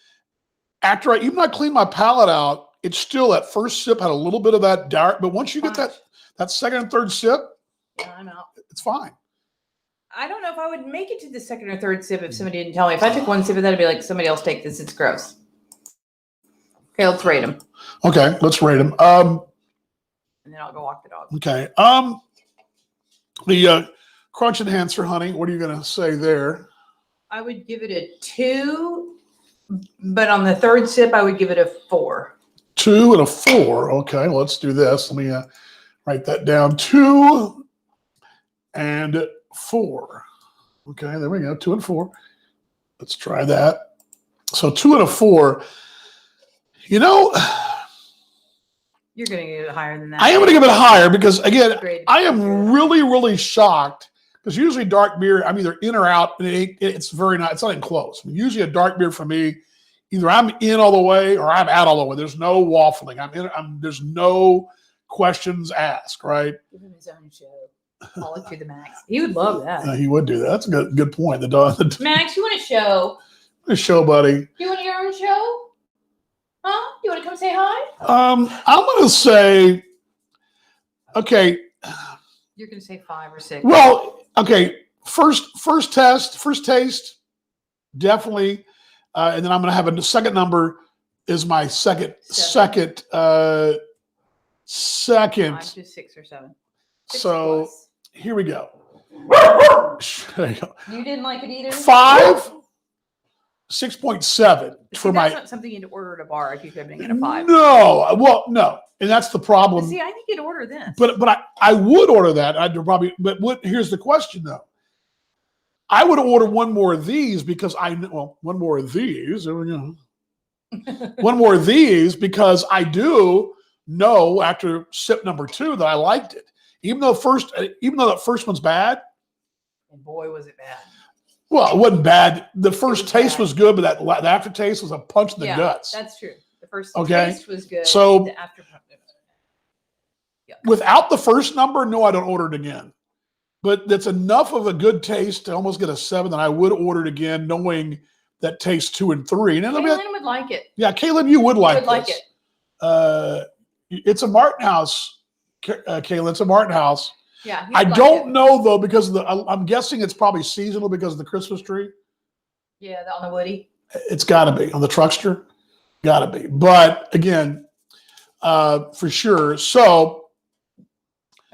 [SPEAKER 1] After even though I cleaned my palate out, it's still that first sip had a little bit of that dark. But once you get that second and third sip,
[SPEAKER 3] Yeah, I'm out.
[SPEAKER 1] it's fine.
[SPEAKER 3] I don't know if I would make it to the second or third sip if somebody didn't tell me. If I took one sip of that, I'd be like, somebody else take this. It's gross. Okay, let's rate them.
[SPEAKER 1] Okay, let's rate them.
[SPEAKER 3] And then I'll go walk the dog.
[SPEAKER 1] Okay. The crunch enhancer, honey. What are you going to say there?
[SPEAKER 3] I would give it a 2, but on the third sip, I would give it a 4.
[SPEAKER 1] 2 and a 4. Okay, let's do this. Let me write that down. 2 and 4. Okay, there we go. 2 and 4. Let's try that. So 2 and a 4. You know,
[SPEAKER 3] You're going to get it higher than that.
[SPEAKER 1] I am going to give it higher because, again,
[SPEAKER 3] Grade.
[SPEAKER 1] I am really, really shocked because usually dark beer, I'm either in or out, and it's very not. It's not even close. I mean, usually a dark beer for me, either I'm in all the way or I'm out all the way. There's no waffling. There's no questions asked, right?
[SPEAKER 3] Give him his own show. Call it to the max. He would love that.
[SPEAKER 1] He would do that. That's a good point. The dog,
[SPEAKER 3] Max, you want a show?
[SPEAKER 1] the show, buddy.
[SPEAKER 3] You want your own show? Huh? You want to come say hi?
[SPEAKER 1] I'm going to say, okay.
[SPEAKER 3] You're going to say 5 or 6.
[SPEAKER 1] Well, okay. First taste, definitely. And then I'm going to have a second number is my second
[SPEAKER 3] 5 to 6 or 7. 6
[SPEAKER 1] So
[SPEAKER 3] plus.
[SPEAKER 1] here we go. There you go.
[SPEAKER 3] You didn't like it either?
[SPEAKER 1] 5. 6.7
[SPEAKER 3] See,
[SPEAKER 1] for
[SPEAKER 3] that's
[SPEAKER 1] my.
[SPEAKER 3] not something you'd order at a bar if you could get a 5.
[SPEAKER 1] No, well, no, and that's the
[SPEAKER 3] But
[SPEAKER 1] problem.
[SPEAKER 3] see, I think you'd order this.
[SPEAKER 1] But I would order that. I'd probably. But here's the question though. I would order one more of these because one more of these. There we go. One more of these because I do know after sip number 2 that I liked it. Even though that first one's bad.
[SPEAKER 3] And boy, was it bad.
[SPEAKER 1] Well, it wasn't bad. The first
[SPEAKER 3] was
[SPEAKER 1] taste
[SPEAKER 3] bad.
[SPEAKER 1] was good, but that aftertaste was a punch in the guts.
[SPEAKER 3] That's true. The first
[SPEAKER 1] Okay.
[SPEAKER 3] taste was good.
[SPEAKER 1] So-
[SPEAKER 3] the after. Yeah.
[SPEAKER 1] Without the first number, no, I don't order it again. But that's enough of a good taste to almost get a 7 that I would order it again, knowing that taste 2 and 3. And
[SPEAKER 3] Kaylin would like it.
[SPEAKER 1] yeah, Kaylin, you would like
[SPEAKER 3] would like
[SPEAKER 1] this.
[SPEAKER 3] it.
[SPEAKER 1] It's a Martin House, Kaylin. It's a Martin House.
[SPEAKER 3] Yeah. he
[SPEAKER 1] I
[SPEAKER 3] would like
[SPEAKER 1] don't
[SPEAKER 3] it.
[SPEAKER 1] know though because I'm guessing it's probably seasonal because of the Christmas tree.
[SPEAKER 3] Yeah, on the Woody.
[SPEAKER 1] It's got to be on the Truckster. Got to be. But again, for sure. So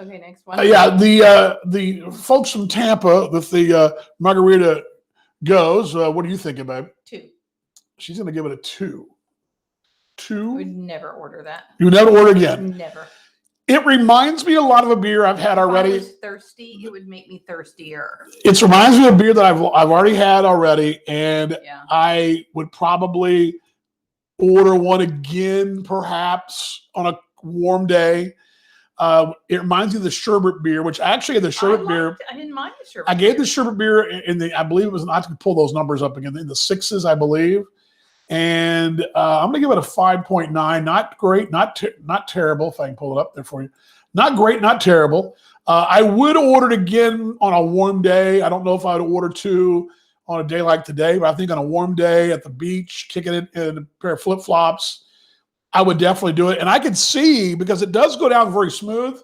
[SPEAKER 3] Okay, next one.
[SPEAKER 1] yeah, the folks from Tampa with the margarita goes. What do you think about it?
[SPEAKER 3] 2.
[SPEAKER 1] She's going to give it a 2.
[SPEAKER 3] I
[SPEAKER 1] 2.
[SPEAKER 3] would never order that.
[SPEAKER 1] You would never order again.
[SPEAKER 3] Never.
[SPEAKER 1] It reminds me a lot of a beer I've had
[SPEAKER 3] If I
[SPEAKER 1] already.
[SPEAKER 3] was thirsty, it would make me thirstier.
[SPEAKER 1] It reminds me of a beer that I've already had already, and
[SPEAKER 3] Yeah.
[SPEAKER 1] I would probably order one again, perhaps on a warm day. It reminds me of the sherbet beer, which actually the sherbet beer.
[SPEAKER 3] I didn't mind the sherbet.
[SPEAKER 1] I gave
[SPEAKER 3] beer.
[SPEAKER 1] the sherbet beer in the. I believe it was. I can pull those numbers up again in the 6s, I believe. And I'm going to give it a 5.9. Not great, not terrible. If I can pull it up there for you. Not great, not terrible. I would order it again on a warm day. I don't know if I would order 2 on a day like today, but I think on a warm day at the beach, kicking it in a pair of flip-flops, I would definitely do it. And I could see, because it does go down very smooth,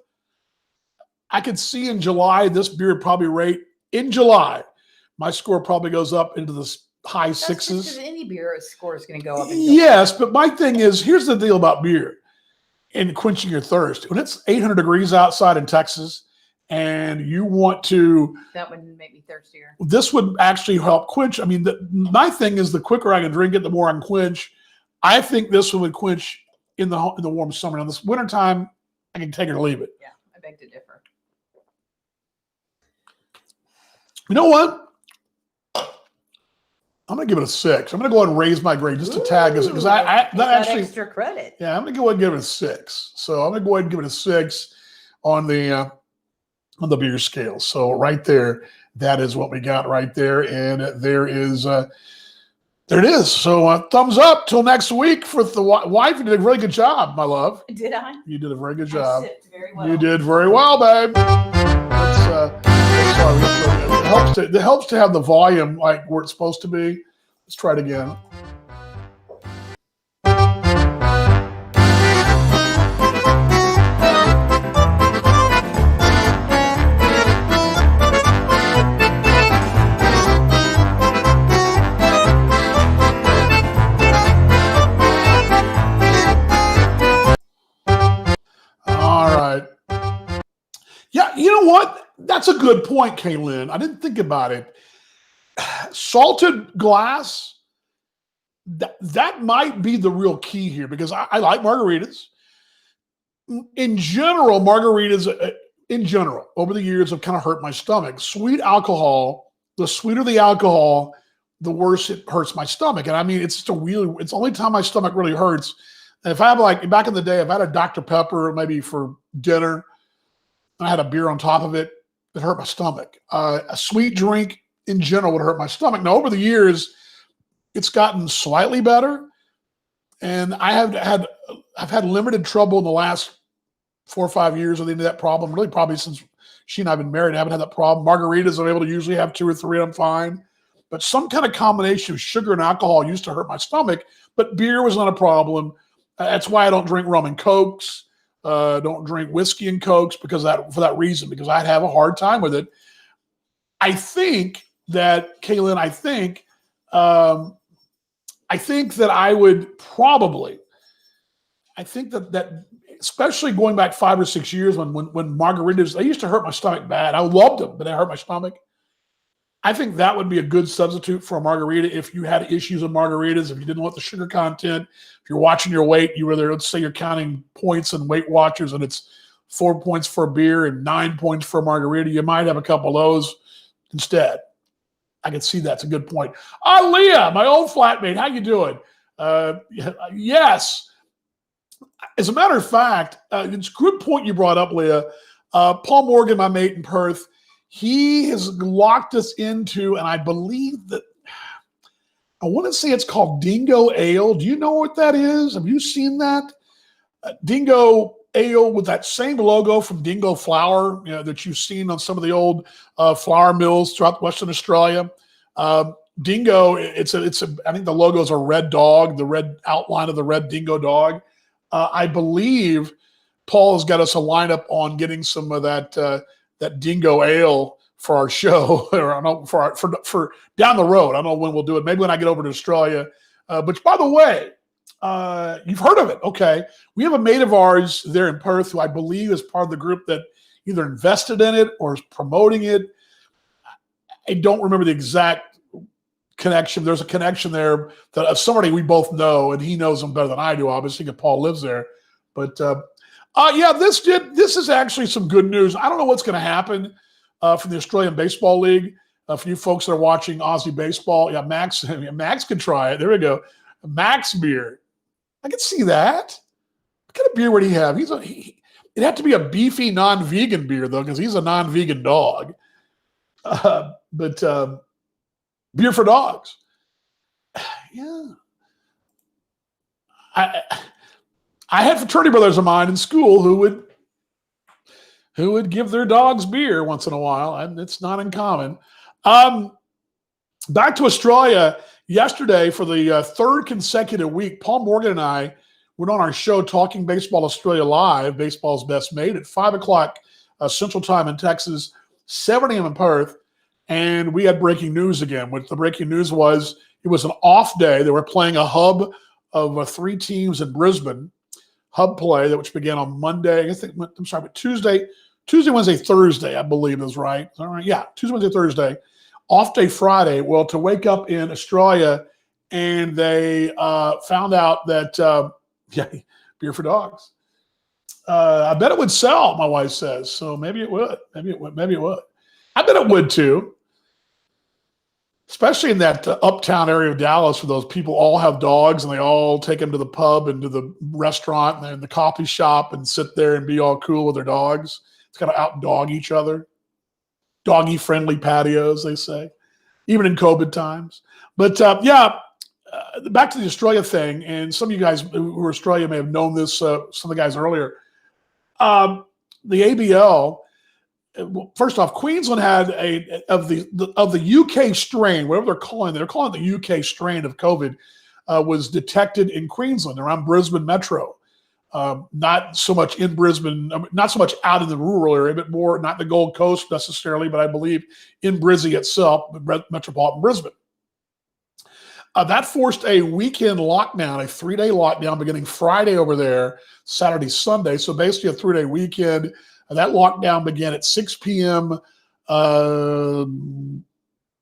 [SPEAKER 1] I could see in July, this beer would probably rate, in July, my score probably goes up into the high
[SPEAKER 3] That's just
[SPEAKER 1] 6s.
[SPEAKER 3] 'cause any beer score is going to go up.
[SPEAKER 1] Yes, but my thing is, here's the deal about beer and quenching your thirst. When it's 800 degrees outside in Texas and you want to,
[SPEAKER 3] That would make me thirstier.
[SPEAKER 1] this would actually help quench. I mean, my thing is the quicker I can drink it, the more I can quench. I think this one would quench in the warm summer. Now, this wintertime, I can take it or leave it.
[SPEAKER 3] Yeah, I beg to differ.
[SPEAKER 1] You know what? I'm going to give it a 6. I'm going to go ahead and raise my grade just to tag us because that actually
[SPEAKER 3] extra credit.
[SPEAKER 1] Yeah, I'm going to go ahead and give it a 6. So I'm going to go ahead and give it a 6 on the beer scale. So right there, that is what we got right there, and there is there it is. So thumbs up till next week for the wife. You did a really good job, my love.
[SPEAKER 3] Did I?
[SPEAKER 1] You did a very good
[SPEAKER 3] I
[SPEAKER 1] job.
[SPEAKER 3] sipped very well.
[SPEAKER 1] You did very well, babe. It helps to have the volume like where it's supposed to be. Let's try it again. All right. Yeah, you know what? That's a good point, Kaylin. I didn't think about it. Salted glass, that might be the real key here because I like margaritas. In general, margaritas, over the years have kind of hurt my stomach. Sweet alcohol, the sweeter the alcohol, the worse it hurts my stomach. And I mean, it's the only time my stomach really hurts. And if I have, like, back in the day, if I had a Dr. Pepper maybe for dinner, and I had a beer on top of it, it hurt my stomach. A sweet drink in general would hurt my stomach. Now, over the years, it's gotten slightly better, and I've had limited trouble in the last 4 or 5 years with that problem. Really, probably since she and I have been married, I haven't had that problem. Margaritas, I'm able to usually have 2 or 3, and I'm fine. But some kind of combination of sugar and alcohol used to hurt my stomach, but beer was not a problem. That's why I don't drink rum and Cokes. Don't drink whiskey and Cokes for that reason, because I'd have a hard time with it. I think that, Kaylin, I think that I would probably, that especially going back 5 or 6 years when margaritas, they used to hurt my stomach bad. I loved them, but they hurt my stomach. I think that would be a good substitute for a margarita if you had issues with margaritas, if you didn't want the sugar content, if you're watching your weight, let's say you're counting points and Weight Watchers and it's 4 points for a beer and 9 points for a margarita, you might have a couple of those instead. I can see that's a good point. Leah, my old flatmate, how you doing? Yes. As a matter of fact, it's a good point you brought up, Leah. Paul Morgan, my mate in Perth, he has locked us into, and I believe that, I want to say it's called Dingo Ale. Do you know what that is? Have you seen that? Dingo Ale with that same logo from Dingo Flour, that you've seen on some of the old flour mills throughout Western Australia. Dingo, I think the logo is a red dog, the red outline of the red dingo dog. I believe Paul has got us a lineup on getting some of that Dingo Ale for our show, or I don't know, for down the road. I don't know when we'll do it. Maybe when I get over to Australia. But by the way, you've heard of it. Okay. We have a mate of ours there in Perth who I believe is part of the group that either invested in it or is promoting it. I don't remember the exact connection. There's a connection there that of somebody we both know, and he knows them better than I do, obviously, because Paul lives there. But this is actually some good news. I don't know what's going to happen from the Australian Baseball League. For you folks that are watching Aussie baseball, Max can try it. There we go. Max beer. I can see that. What kind of beer would he have? It'd have to be a beefy non-vegan beer, though, because he's a non-vegan dog. But beer for dogs. Yeah. I had fraternity brothers of mine in school who would give their dogs beer once in a while, and it's not uncommon. Back to Australia. Yesterday, for the third consecutive week, Paul Morgan and I went on our show Talking Baseball Australia Live, Baseball's Best Mate, at 5 o'clock Central Time in Texas, 7 a.m. in Perth, and we had breaking news again. What the breaking news was, it was an off day. They were playing a hub of 3 teams in Brisbane, hub play, which began on Monday. But Tuesday, Wednesday, Thursday, I believe is right. Is that right? Yeah, Tuesday, Wednesday, Thursday. Off day Friday. Well, to wake up in Australia and they found out that, beer for dogs. I bet it would sell, my wife says. So maybe it would. Maybe it would. I bet it would too. Especially in that uptown area of Dallas where those people all have dogs and they all take them to the pub and to the restaurant and the coffee shop and sit there and be all cool with their dogs. It's got to out-dog each other. Doggy-friendly patios, they say, even in COVID times. But, back to the Australia thing, and some of you guys who are Australia may have known this, some of the guys earlier. The ABL, first off, Queensland had of the UK strain, whatever they're calling it the UK strain of COVID, was detected in Queensland, around Brisbane Metro. Not so much in Brisbane, not so much out in the rural area, but more not the Gold Coast necessarily, but I believe in Brizzy itself, metropolitan Brisbane. That forced a weekend lockdown, a 3-day lockdown beginning Friday over there, Saturday, Sunday. So basically a 3-day weekend. That lockdown began at 6 p.m.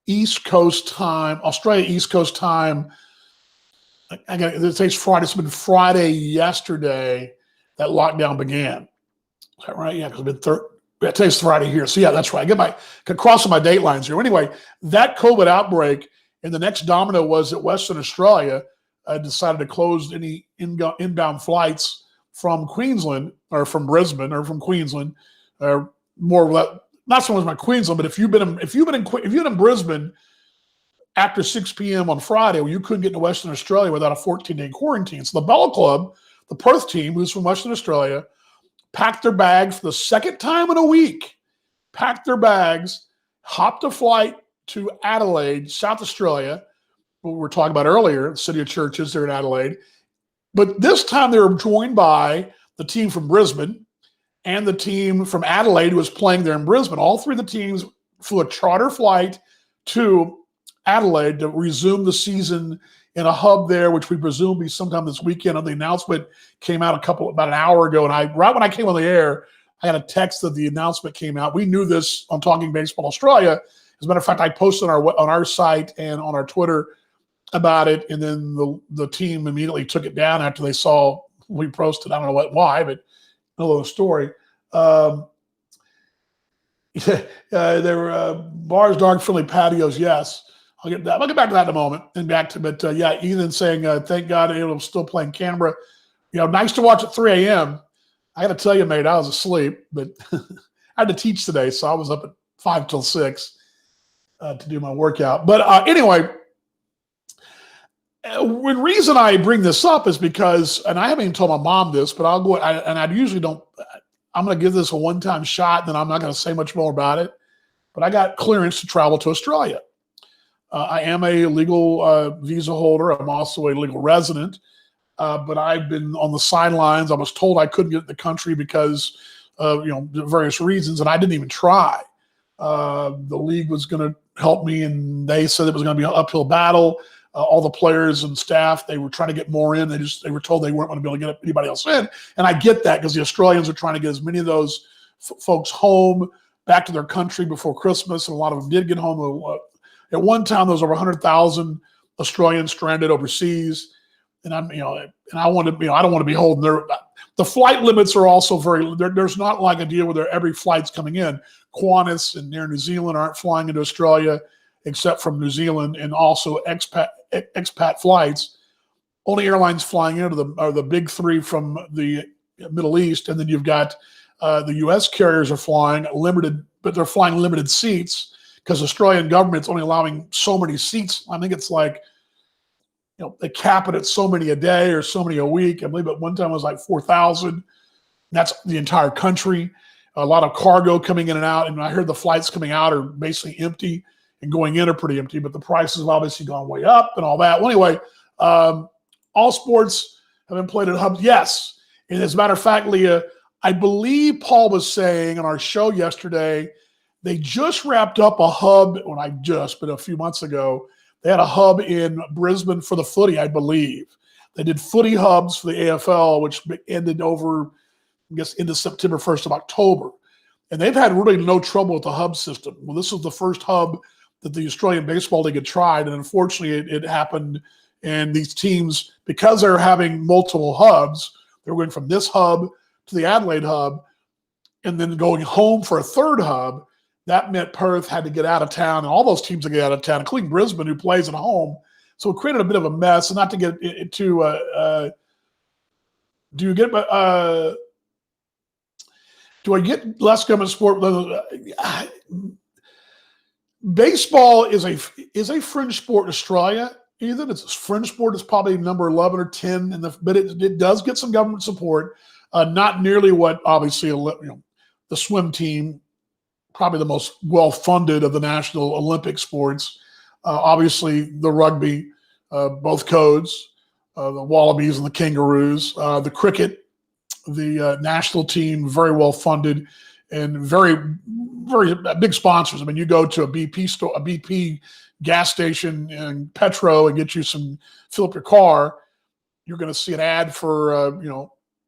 [SPEAKER 1] East Coast time, Australia East Coast time. It takes Friday. It's been Friday yesterday that lockdown began. Is that right? Yeah, because it's been it takes Friday here. So yeah, that's right. I get crossing my date lines here. Anyway, that COVID outbreak, and the next domino was that Western Australia decided to close any inbound flights from Queensland or from Brisbane or from Queensland, or more or less, not so much about Queensland, but if you've been in Brisbane after 6 p.m. on Friday, where you couldn't get into Western Australia without a 14-day quarantine. So the Bella Club, the Perth team, who's from Western Australia, packed their bags for the second time in a week, hopped a flight to Adelaide, South Australia, what we were talking about earlier, the city of churches there in Adelaide. But this time they were joined by the team from Brisbane and the team from Adelaide who was playing there in Brisbane. All three of the teams flew a charter flight to Adelaide to resume the season in a hub there, which we presume will be sometime this weekend. And the announcement came out about an hour ago. And right when I came on the air, I had a text that the announcement came out. We knew this on Talking Baseball Australia, As a matter of fact, I posted on our site and on our Twitter about it, and then the team immediately took it down after they saw we posted. I don't know why, but a little story. There were bars, dark, friendly patios. Yes, I'll get back to that in a moment. And yeah, Ethan saying, thank God it was still playing Canberra. Nice to watch at 3 a.m. I got to tell you, mate, I was asleep, but I had to teach today, so I was up at 5 till 6 to do my workout. But anyway, the reason I bring this up is because, and I haven't even told my mom this, but I'll go, and I usually don't, I'm going to give this a one-time shot, then I'm not going to say much more about it. But I got clearance to travel to Australia. I am a legal visa holder. I'm also a legal resident. But I've been on the sidelines. I was told I couldn't get in the country because of various reasons, and I didn't even try. The league was going to help me, and they said it was going to be an uphill battle. All the players and staff, they were trying to get more in. They were told they weren't going to be able to get anybody else in. And I get that because the Australians are trying to get as many of those folks home, back to their country before Christmas. And a lot of them did get home. At one time, there was over 100,000 Australians stranded overseas. And I don't want to be holding the flight limits are also there's not like a deal where every flight's coming in. Qantas and Air New Zealand aren't flying into Australia except from New Zealand, and also expat flights. Only airlines flying into are the big three from the Middle East, and then you've got the U.S. carriers are flying limited, but they're flying limited seats because the Australian government's only allowing so many seats. I think it's like, they cap it at so many a day or so many a week. I believe at one time it was like 4,000. That's the entire country. A lot of cargo coming in and out, and I heard the flights coming out are basically empty. And going in are pretty empty, but the prices have obviously gone way up and all that. Well, anyway, all sports have been played at hubs. Yes. And as a matter of fact, Leah, I believe Paul was saying on our show yesterday, they just wrapped up a hub, but a few months ago, they had a hub in Brisbane for the footy, I believe. They did footy hubs for the AFL, which ended into September 1st of October. And they've had really no trouble with the hub system. Well, this was the first hub that the Australian Baseball League had tried, and unfortunately it happened. And these teams, because they're having multiple hubs, they're going from this hub to the Adelaide hub and then going home for a third hub. That meant Perth had to get out of town, and all those teams had to get out of town, including Brisbane, who plays at home. So it created a bit of a mess. And not to get into do I get less government support? Baseball is a fringe sport in Australia. Ethan, it's a fringe sport. It's probably number 11 or 10, but it does get some government support. Not nearly what obviously the swim team, probably the most well-funded of the national Olympic sports. Obviously the rugby, both codes, the Wallabies and the Kangaroos, the cricket, the national team, very well-funded and very, very big sponsors. I mean, you go to a BP store, a BP gas station in Petro and fill up your car, you're going to see an ad for,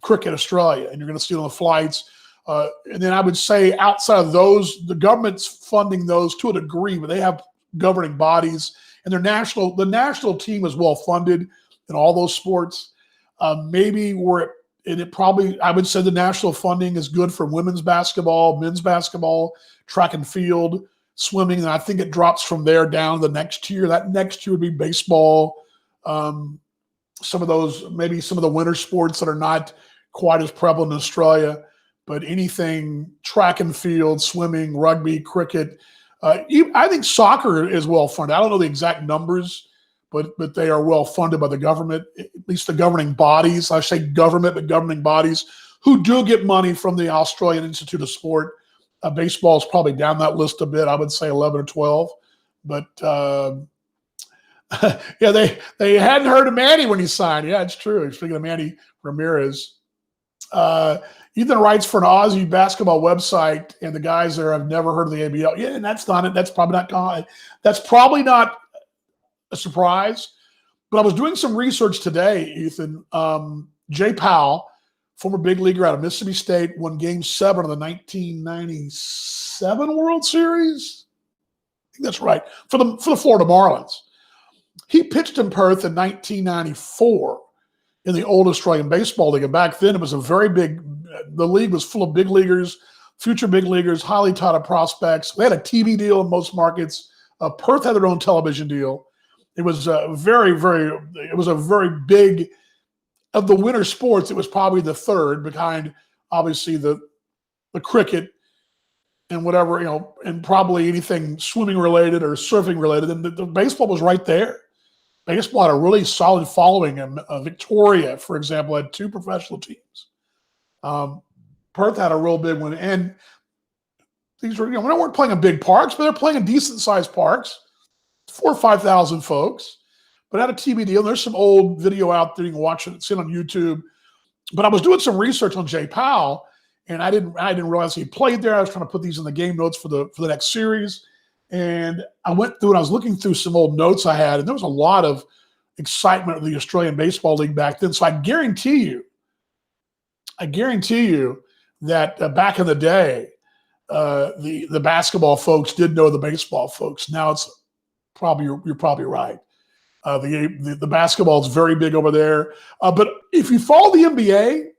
[SPEAKER 1] Cricket Australia, and you're going to see it on the flights. And then I would say outside of those, the government's funding those to a degree, but they have governing bodies, and the national team is well funded in all those sports. I would say the national funding is good for women's basketball, men's basketball, track and field, swimming, and I think it drops from there down the next tier. That next tier would be baseball. Some of the winter sports that are not quite as prevalent in Australia, but anything track and field, swimming, rugby, cricket. I think soccer is well funded. I don't know the exact numbers, but they are well funded by the government, at least the governing bodies. I say government, but governing bodies who do get money from the Australian Institute of Sport. Baseball is probably down that list a bit. I would say 11 or 12. But yeah, they hadn't heard of Manny when he signed. Yeah, it's true. Speaking of Manny Ramirez, Ethan writes for an Aussie basketball website, and the guys there have never heard of the ABL. Yeah, and that's not it. That's probably not a surprise. But I was doing some research today, Ethan. Jay Powell, former big leaguer out of Mississippi State, won Game 7 of the 1997 World Series. think that's right, for the Florida Marlins. He pitched in Perth in 1994 in the old Australian Baseball League. And back then it was a very big, the league was full of big leaguers, future big leaguers, highly touted prospects. They had a TV deal in most markets. Perth had their own television deal. It was a very big, of the winter sports, it was probably the third behind, obviously, the cricket and whatever, and probably anything swimming related or surfing related. And the baseball was right there. Baseball had a really solid following. And Victoria, for example, had 2 professional teams. Perth had a real big one. And these were, we weren't playing in big parks, but they're playing in decent sized parks, 4,000 or 5,000 folks. But had a TV deal. There's some old video out there you can watch it, see it on YouTube. But I was doing some research on Jay Powell, and I didn't realize he played there. I was trying to put these in the game notes for the next series. And I went through and I was looking through some old notes I had, and there was a lot of excitement of the Australian Baseball League back then. So I guarantee you that back in the day, the basketball folks did know the baseball folks. Now it's probably, you're probably right. The basketball is very big over there. But if you follow the NBA,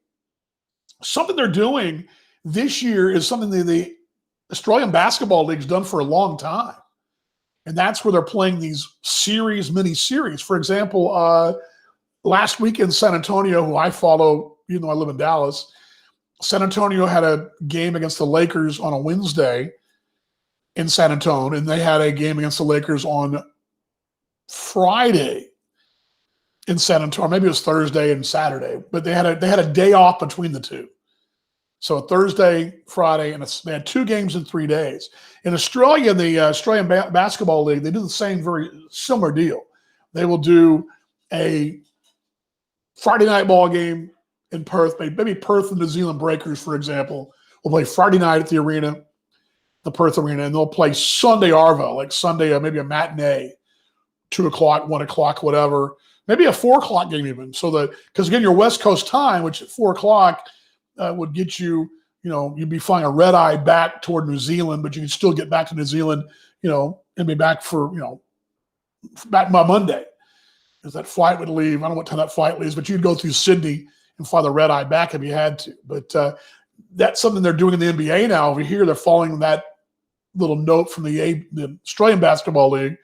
[SPEAKER 1] something they're doing this year is something that the Australian Basketball League's done for a long time. And that's where they're playing these mini-series. For example, last week in San Antonio, who I follow, even though I live in Dallas, San Antonio had a game against the Lakers on a Wednesday in San Antonio, and they had a game against the Lakers on Friday in San Antonio. Maybe it was Thursday and Saturday, but they had a day off between the two. So Thursday, Friday, and they had 2 games in 3 days. In Australia, the Australian Basketball League, they do the same very similar deal. They will do a Friday night ball game in Perth. Maybe Perth and New Zealand Breakers, for example, will play Friday night at the arena, the Perth arena, and they'll play Sunday Arvo, like Sunday, maybe a matinee, 2 o'clock, 1 o'clock, whatever. Maybe a 4 o'clock game even. So because again, your West Coast time, which at 4 o'clock would get you, you'd be flying a red eye back toward New Zealand, but you can still get back to New Zealand, and be back for, back by Monday. Because that flight would leave, I don't know what time that flight leaves, but you'd go through Sydney and fly the red eye back if you had to. But that's something they're doing in the NBA now. Over here, they're following that little note from the Australian Basketball League,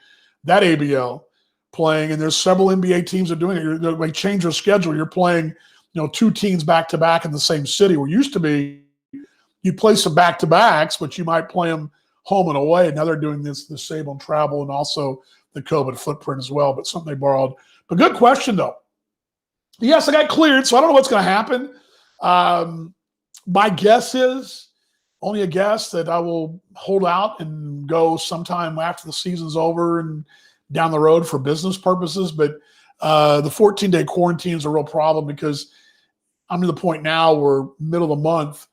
[SPEAKER 1] that ABL playing, and there's several NBA teams that are doing it. They change their schedule. You're playing, 2 teams back to back in the same city. Where it used to be, you play some back to backs, but you might play them home and away. Now they're doing the save on travel and also the COVID footprint as well. But something they borrowed. But good question though. Yes, I got cleared, so I don't know what's going to happen. My guess is, only a guess, that I will hold out and go sometime after the season's over and down the road for business purposes. But the 14-day quarantine is a real problem because I'm to the point now where middle of the month,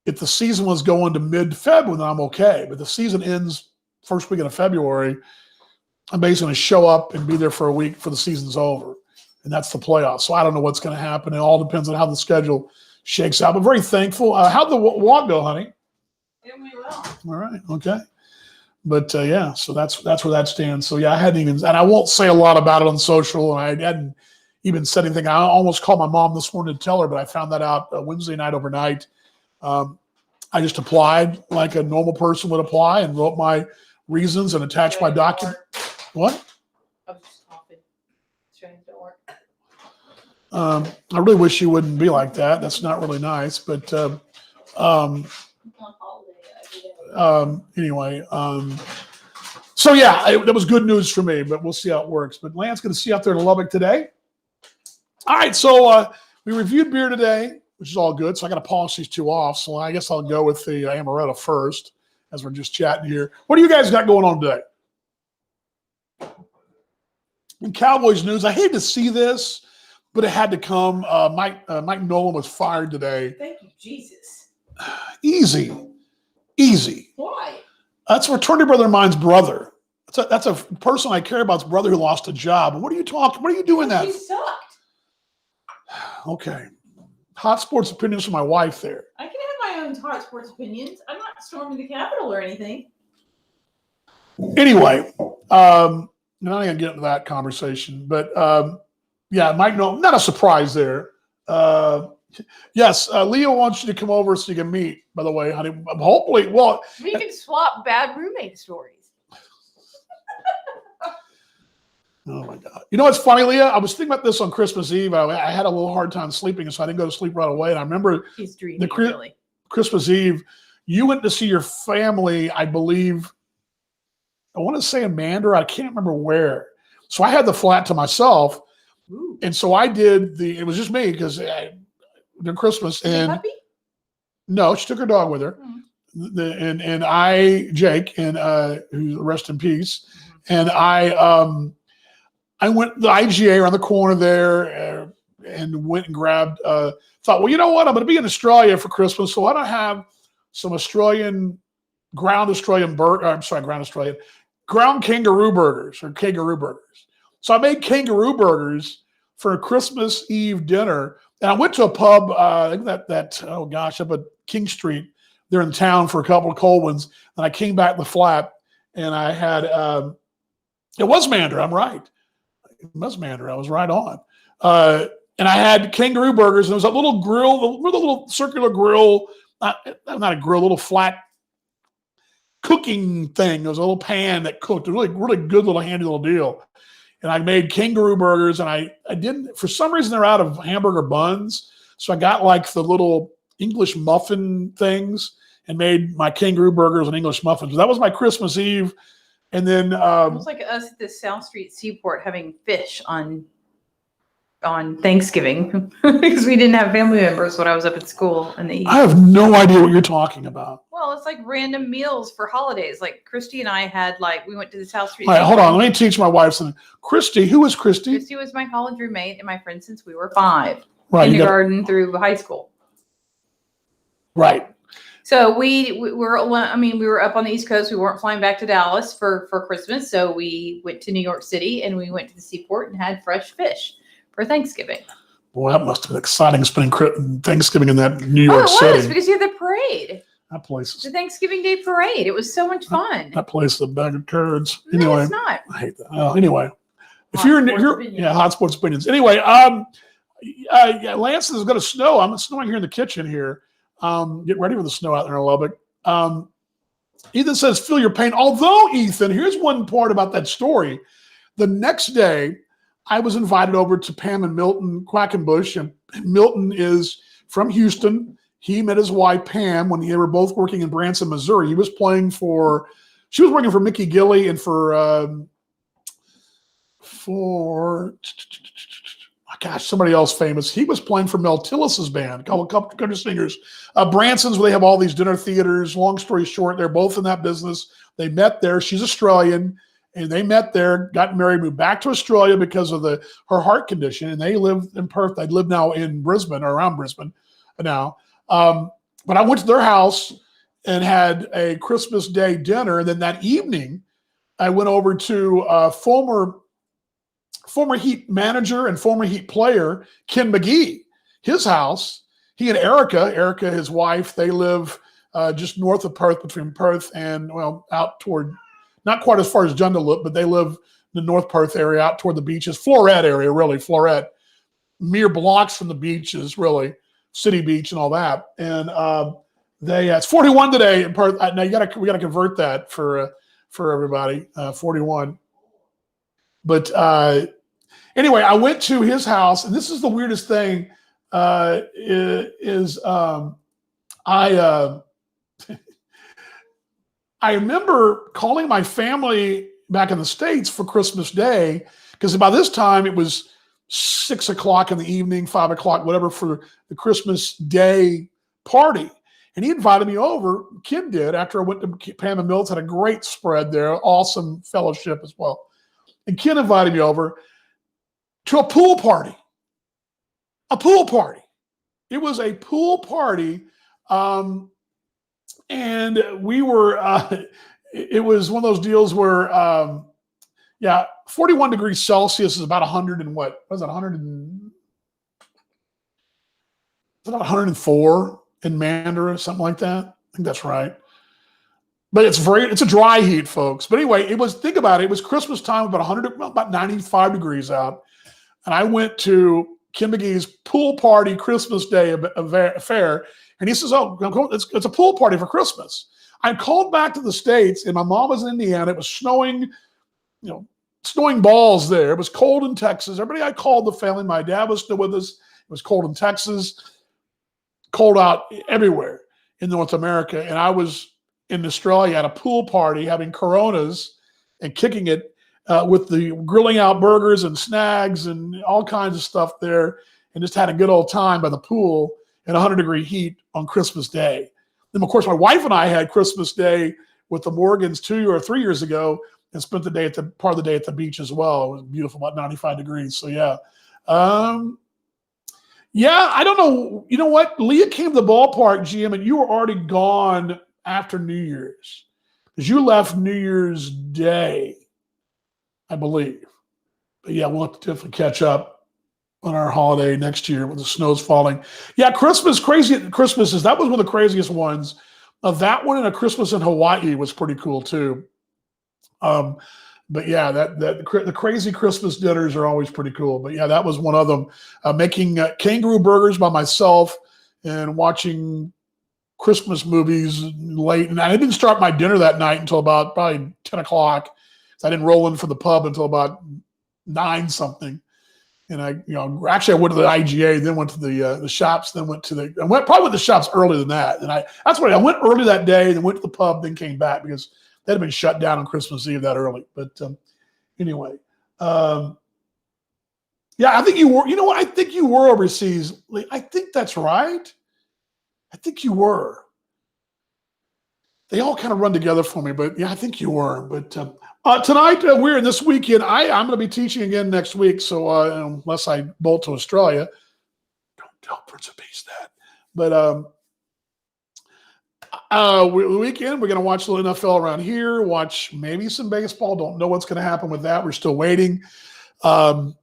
[SPEAKER 1] if the season was going to mid-February, then I'm okay. But the season ends first week of February, I'm basically going to show up and be there for a week for the season's over. And that's the playoffs. So I don't know what's going to happen. It all depends on how the schedule shakes out. But very thankful. How'd the walk go, honey?
[SPEAKER 3] It went well.
[SPEAKER 1] All right. Okay. But yeah, so that's where that stands. So yeah, I hadn't even, and I won't say a lot about it on social, and I hadn't even said anything. I almost called my mom this morning to tell her, but I found that out Wednesday night overnight. I just applied like a normal person would apply and wrote my reasons and attached my document. What?
[SPEAKER 3] I was just coughing. Strange, don't work.
[SPEAKER 1] I really wish you wouldn't be like that. That's not really nice, but anyway, so yeah, that was good news for me, but we'll see how it works. But Lance going to see you out there in Lubbock today. All right, so we reviewed beer today, which is all good. So I got to polish these 2 off. So I guess I'll go with the Amaretto first, as we're just chatting here. What do you guys got going on today? In Cowboys news, I hate to see this, but it had to come. Mike Nolan was fired today.
[SPEAKER 3] Thank you, Jesus.
[SPEAKER 1] Easy.
[SPEAKER 3] Why?
[SPEAKER 1] That's a fraternity brother of mine's brother. That's a person I care about's brother who lost a job. What are you talking? What are you doing that?
[SPEAKER 3] He sucked.
[SPEAKER 1] Okay. Hot sports opinions from my wife there.
[SPEAKER 3] I can have my own hot sports opinions. I'm not storming the Capitol or anything.
[SPEAKER 1] Anyway, I'm not gonna get into that conversation, but yeah, Mike, no, not a surprise there. Yes, Leo wants you to come over so you can meet. By the way, honey, hopefully, well,
[SPEAKER 3] We can swap bad roommate stories.
[SPEAKER 1] oh my God, you know what's funny, Leah? I was thinking about this on Christmas Eve. I had a little hard time sleeping, so I didn't go to sleep right away. And I remember
[SPEAKER 3] He's dreaming, really.
[SPEAKER 1] Christmas Eve, you went to see your family, I believe. I want to say in Mandarin, I can't remember where. So I had the flat to myself.
[SPEAKER 3] Ooh.
[SPEAKER 1] And so I did it was just me because during Christmas.
[SPEAKER 3] Is he a
[SPEAKER 1] And
[SPEAKER 3] puppy?
[SPEAKER 1] no, she took her dog with her.
[SPEAKER 3] Mhm.
[SPEAKER 1] And I, Jake, and who rest in peace. And I went to the IGA around the corner there and went and grabbed, thought, well, you know what? I'm going to be in Australia for Christmas. So why don't I have some ground kangaroo burgers or kangaroo burgers. So I made kangaroo burgers for a Christmas Eve dinner. And I went to a pub, I think oh gosh, up at King Street there in town for a couple of cold ones. And I came back to the flat and I had, it was Mandarin, I'm right. It was Mandarin, I was right on. And I had kangaroo burgers and it was a little grill, with a little circular grill, not a grill, a little flat cooking thing. There was a little pan that cooked. A really, really good little handy little deal. And I made kangaroo burgers, and I didn't, for some reason, they're out of hamburger buns. So I got like the little English muffin things and made my kangaroo burgers and English muffins. That was my Christmas Eve. And then
[SPEAKER 3] Almost like us at the South Street Seaport having fish on Thanksgiving because we didn't have family members when I was up at school in the east.
[SPEAKER 1] I have no idea what you're talking about.
[SPEAKER 3] Well, it's like random meals for holidays. Like Christy and I had we went to the South Street.
[SPEAKER 1] All right, hold on. Let me teach my wife something. Christy, who is Christy?
[SPEAKER 3] Christy was my college roommate and my friend since we were 5,
[SPEAKER 1] Right,
[SPEAKER 3] kindergarten through high school.
[SPEAKER 1] Right.
[SPEAKER 3] So we were up on the East Coast. We weren't flying back to Dallas for Christmas. So we went to New York City and we went to the seaport and had fresh fish for Thanksgiving.
[SPEAKER 1] Boy, that must have been exciting spending Thanksgiving in that New York
[SPEAKER 3] it
[SPEAKER 1] City.
[SPEAKER 3] was because you had the parade.
[SPEAKER 1] That place
[SPEAKER 3] The
[SPEAKER 1] is
[SPEAKER 3] Thanksgiving Day parade. It was so much fun.
[SPEAKER 1] that place is a bag of turds.
[SPEAKER 3] No,
[SPEAKER 1] Anyway,
[SPEAKER 3] it's not.
[SPEAKER 1] I hate that. Anyway, if
[SPEAKER 3] Hot
[SPEAKER 1] you're
[SPEAKER 3] sports
[SPEAKER 1] you're
[SPEAKER 3] opinions.
[SPEAKER 1] yeah, hot sports opinions. Anyway, yeah, Lance is going to snow. I'm snowing here in the kitchen here. Get ready for the snow out there in Lubbock. Ethan says, "Feel your pain." Although, Ethan, here's one part about that story. The next day, I was invited over to Pam and Milton Quackenbush, and Milton is from Houston. He met his wife Pam when they were both working in Branson, Missouri. She was working for Mickey Gilley and for somebody else famous. He was playing for Mel Tillis's band, called Country Singers. Branson's, where they have all these dinner theaters. Long story short, they're both in that business. They met there. She's Australian. And they met there, got married, moved back to Australia because of her heart condition. And they lived in Perth. They live now in Brisbane or around Brisbane now. But I went to their house and had a Christmas Day dinner. And then that evening, I went over to former Heat manager and former Heat player, Ken McGee, his house. He and Erica, his wife, they live just north of Perth, between Perth and, out toward, not quite as far as Joondalup, but they live in the North Perth area, out toward the beaches, Floret area, really, Floret, mere blocks from the beaches, really, City Beach and all that. And it's 41 today in Perth. Now we got to convert that for everybody, 41. But anyway, I went to his house, and this is the weirdest thing. I remember calling my family back in the States for Christmas Day, because by this time it was 6 o'clock in the evening, 5 o'clock, whatever, for the Christmas Day party. And he invited me over. Ken did, after I went to Pam and Mills, had a great spread there, awesome fellowship as well. And Ken invited me over to a pool party. A pool party. It was a pool party. And we were, it was one of those deals where, 41 degrees Celsius is about 100 and what? Was it 100 and, was it 104 in Mandarin, something like that? I think that's right. But it's a dry heat, folks. But anyway, think about it. It was Christmas time, about 95 degrees out. And I went to Kim McGee's pool party Christmas Day affair. And he says, oh, it's a pool party for Christmas. I called back to the States, and my mom was in Indiana. It was snowing, snowing balls there. It was cold in Texas. Everybody I called the family, my dad was still with us. It was cold in Texas, cold out everywhere in North America. And I was in Australia at a pool party having Coronas and kicking it with the grilling out burgers and snags and all kinds of stuff there, and just had a good old time by the pool in 100-degree heat on Christmas Day. Then, of course, my wife and I had Christmas Day with the Morgans 2 or 3 years ago and spent the day part of the day at the beach as well. It was beautiful, about 95 degrees. So, yeah. Yeah, I don't know. You know what? Leah came to the ballpark, GM, and you were already gone after New Year's, because you left New Year's Day, I believe. But yeah, we'll have to definitely catch up on our holiday next year when the snow's falling. Yeah, Christmas, crazy Christmases. That was one of the craziest ones. That one and a Christmas in Hawaii was pretty cool too. But yeah, the crazy Christmas dinners are always pretty cool. But yeah, that was one of them. Making kangaroo burgers by myself and watching Christmas movies late. And I didn't start my dinner that night until about probably 10 o'clock. So I didn't roll in from the pub until about 9 something. And I went to the IGA, then went to the shops, then went to I went to the shops earlier than that. And I went early that day, then went to the pub, then came back because they'd have been shut down on Christmas Eve that early. But anyway, yeah, I think you were, I think you were overseas. I think that's right. I think you were. They all kind of run together for me, but yeah, I think you were. But tonight, we're in this weekend. I'm going to be teaching again next week. So unless I bolt to Australia, don't tell Prince of Peace that. But the weekend, we're going to watch a little NFL around here, watch maybe some baseball. Don't know what's going to happen with that. We're still waiting, and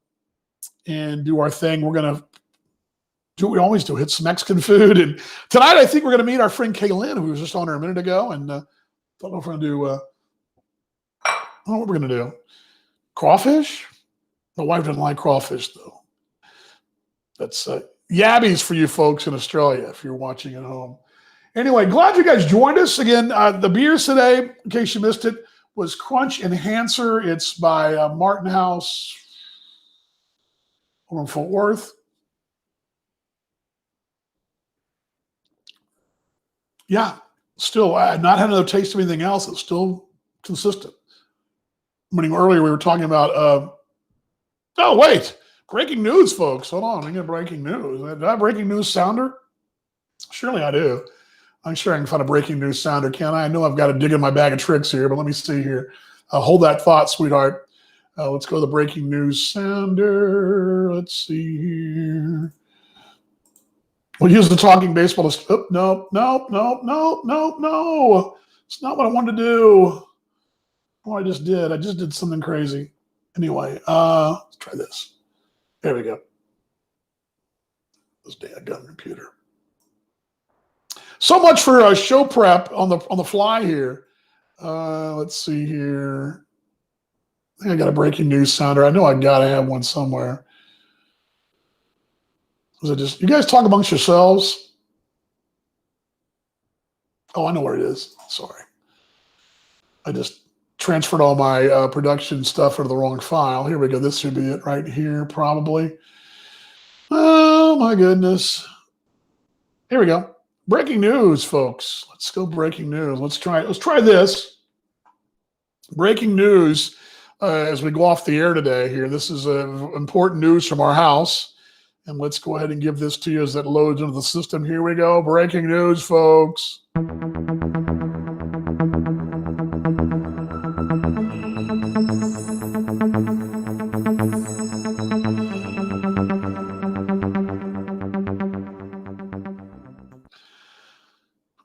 [SPEAKER 1] do our thing. We're going to do what we always do, hit some Mexican food. And tonight, I think we're going to meet our friend Kaylin, who was just on her a minute ago. And don't know if we're going to do, I don't know what we're going to do. Crawfish? My wife doesn't like crawfish, though. That's yabbies for you folks in Australia, if you're watching at home. Anyway, glad you guys joined us. Again, the beers today, in case you missed it, was Crunch Enhancer. It's by Martin House over in Fort Worth. Yeah, still, I had not had another taste of anything else. It's still consistent. I mean, earlier we were talking about, oh, wait, breaking news, folks. Hold on, I get breaking news. Do I have breaking news sounder? Surely I do. I'm sure I can find a breaking news sounder, can't I? I know I've got to dig in my bag of tricks here, but let me see here. Hold that thought, sweetheart. Let's go to the breaking news sounder. Let's see here. We'll use the talking baseball. No. It's not what I wanted to do. Oh, I just did something crazy. Anyway, let's try this. There we go. This dadgum computer. So much for show prep on the fly here. Let's see here. I think I got a breaking news sounder. I know I gotta have one somewhere. Was it just you guys talk amongst yourselves? Oh, I know where it is. Sorry. I just transferred all my production stuff into the wrong file. Here we go. This should be it right here, probably. Oh my goodness. Here we go. Breaking news, folks. Let's go breaking news. Let's try this. Breaking news as we go off the air today here. This is important news from our house. And let's go ahead and give this to you as it loads into the system. Here we go. Breaking news, folks.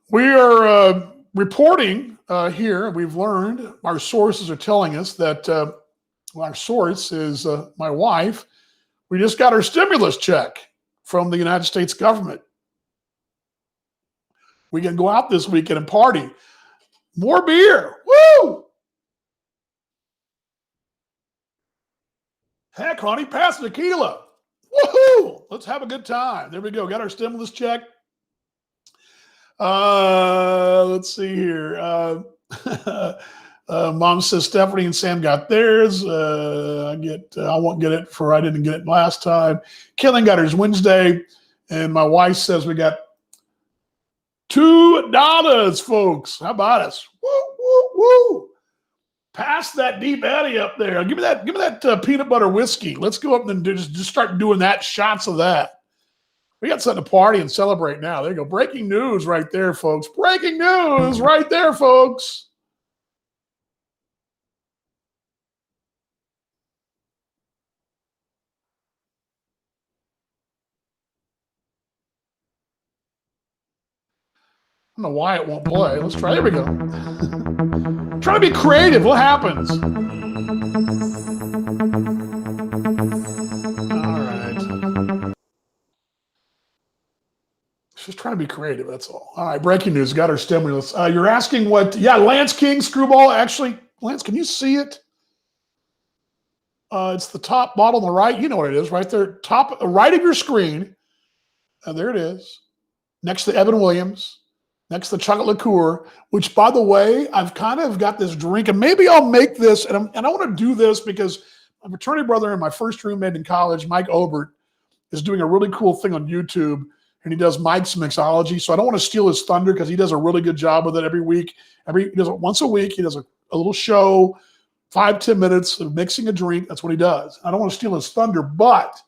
[SPEAKER 1] We are reporting here. We've learned, our sources are telling us that our source is my wife. We just got our stimulus check from the United States government. We can go out this weekend and party. More beer. Woo! Heck, honey, pass the tequila. Woohoo! Let's have a good time. There we go. Got our stimulus check. Let's see here. Mom says Stephanie and Sam got theirs. I won't get it for I didn't get it last time. Killing got hers Wednesday. And my wife says we got $2, folks. How about us? Woo, woo, woo. Pass that Deep Eddy up there. Give me that peanut butter whiskey. Let's go up and just start doing that, shots of that. We got something to party and celebrate now. There you go. Breaking news right there, folks. Breaking news right there, folks. I don't know why it won't play. Let's try. There we go. Try to be creative. What happens? All right. Just trying to be creative. That's all. All right. Breaking news. Got our stimulus. You're asking what? Yeah, Lance King Screwball. Actually, Lance, can you see it? It's the top bottle on the right. You know what it is, right there. Top right of your screen. There it is. Next to Evan Williams. Next to chocolate liqueur, which, by the way, I've kind of got this drink, and maybe I'll make this, and I want to do this because my fraternity brother and my first roommate in college, Mike Obert, is doing a really cool thing on YouTube, and he does Mike's Mixology. So I don't want to steal his thunder because he does a really good job with it every week. He does it once a week. He does a little show, 5-10 minutes of mixing a drink. That's what he does. I don't want to steal his thunder, but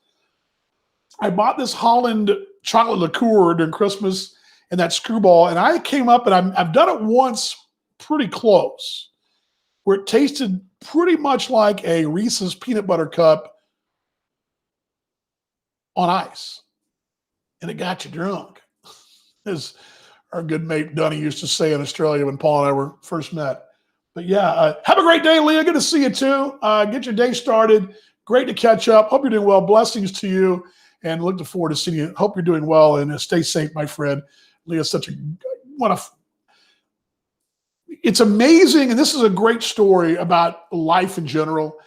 [SPEAKER 1] I bought this Holland chocolate liqueur during Christmas and that Screwball, and I came up and I've done it once pretty close, where it tasted pretty much like a Reese's peanut butter cup on ice, and it got you drunk, as our good mate Dunny used to say in Australia when Paul and I were first met. But yeah, have a great day, Leah. Good to see you too. Get your day started. Great to catch up. Hope you're doing well. Blessings to you, and looking forward to seeing you. Hope you're doing well, and stay safe, my friend. Leah's it's amazing, and this is a great story about life in general.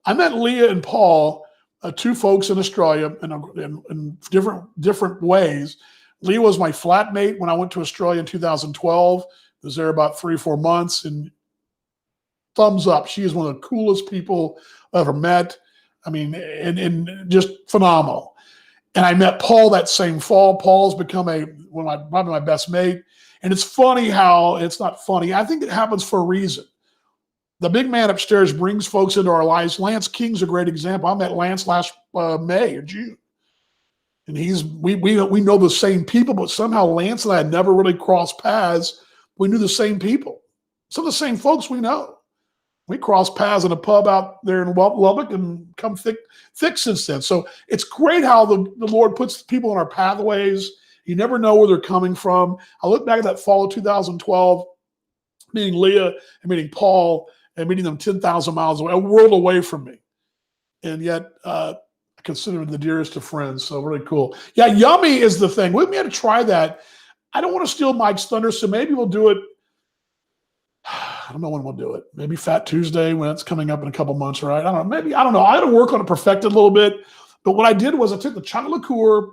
[SPEAKER 1] I met Leah and Paul, two folks in Australia, in different ways. Leah was my flatmate when I went to Australia in 2012. Was there about 3 or 4 months, and thumbs up. She is one of the coolest people I've ever met. I mean, and just phenomenal. And I met Paul that same fall. Paul's become probably my best mate. And it's funny how it's not funny. I think it happens for a reason. The big man upstairs brings folks into our lives. Lance King's a great example. I met Lance last May or June. And we know the same people, but somehow Lance and I had never really crossed paths. We knew the same people. Some of the same folks we know. We crossed paths in a pub out there in Lubbock and come thick since then. So it's great how the Lord puts people in our pathways. You never know where they're coming from. I look back at that fall of 2012, meeting Leah and meeting Paul and meeting them 10,000 miles away, a world away from me. And yet I consider them the dearest of friends. So really cool. Yeah, yummy is the thing. We had to try that. I don't want to steal Mike's thunder, so maybe we'll do it. I don't know when we'll do it. Maybe Fat Tuesday when it's coming up in a couple months, right? I don't know. I had to work on it, perfect it a little bit. But what I did was I took the chocolate liqueur,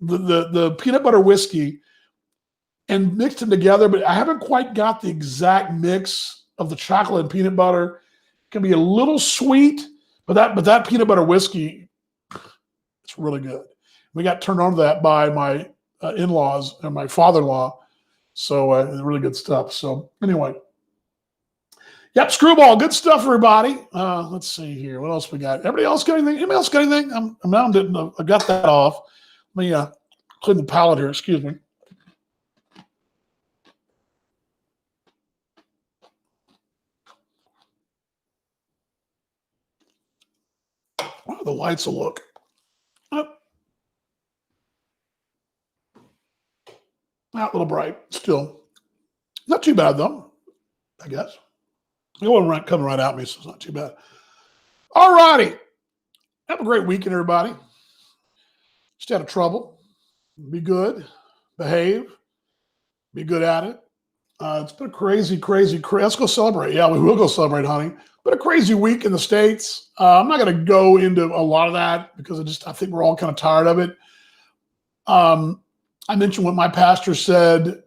[SPEAKER 1] the peanut butter whiskey, and mixed them together. But I haven't quite got the exact mix of the chocolate and peanut butter. It can be a little sweet, but that peanut butter whiskey, it's really good. We got turned on to that by my in-laws and my father-in-law. So really good stuff. So anyway. Yep, Screwball. Good stuff, everybody. Let's see here. What else we got? Everybody else got anything? Anybody else got anything? I got that off. Let me clean the palate here. Excuse me. Wow, the lights will look. Not a little bright. Still. Not too bad, though, I guess. It wasn't coming right at me, so it's not too bad. All righty. Have a great weekend, everybody. Stay out of trouble. Be good. Behave. Be good at it. It's been a crazy. Let's go celebrate. Yeah, we will go celebrate, honey. Been a crazy week in the States. I'm not going to go into a lot of that because I think we're all kind of tired of it. I mentioned what my pastor said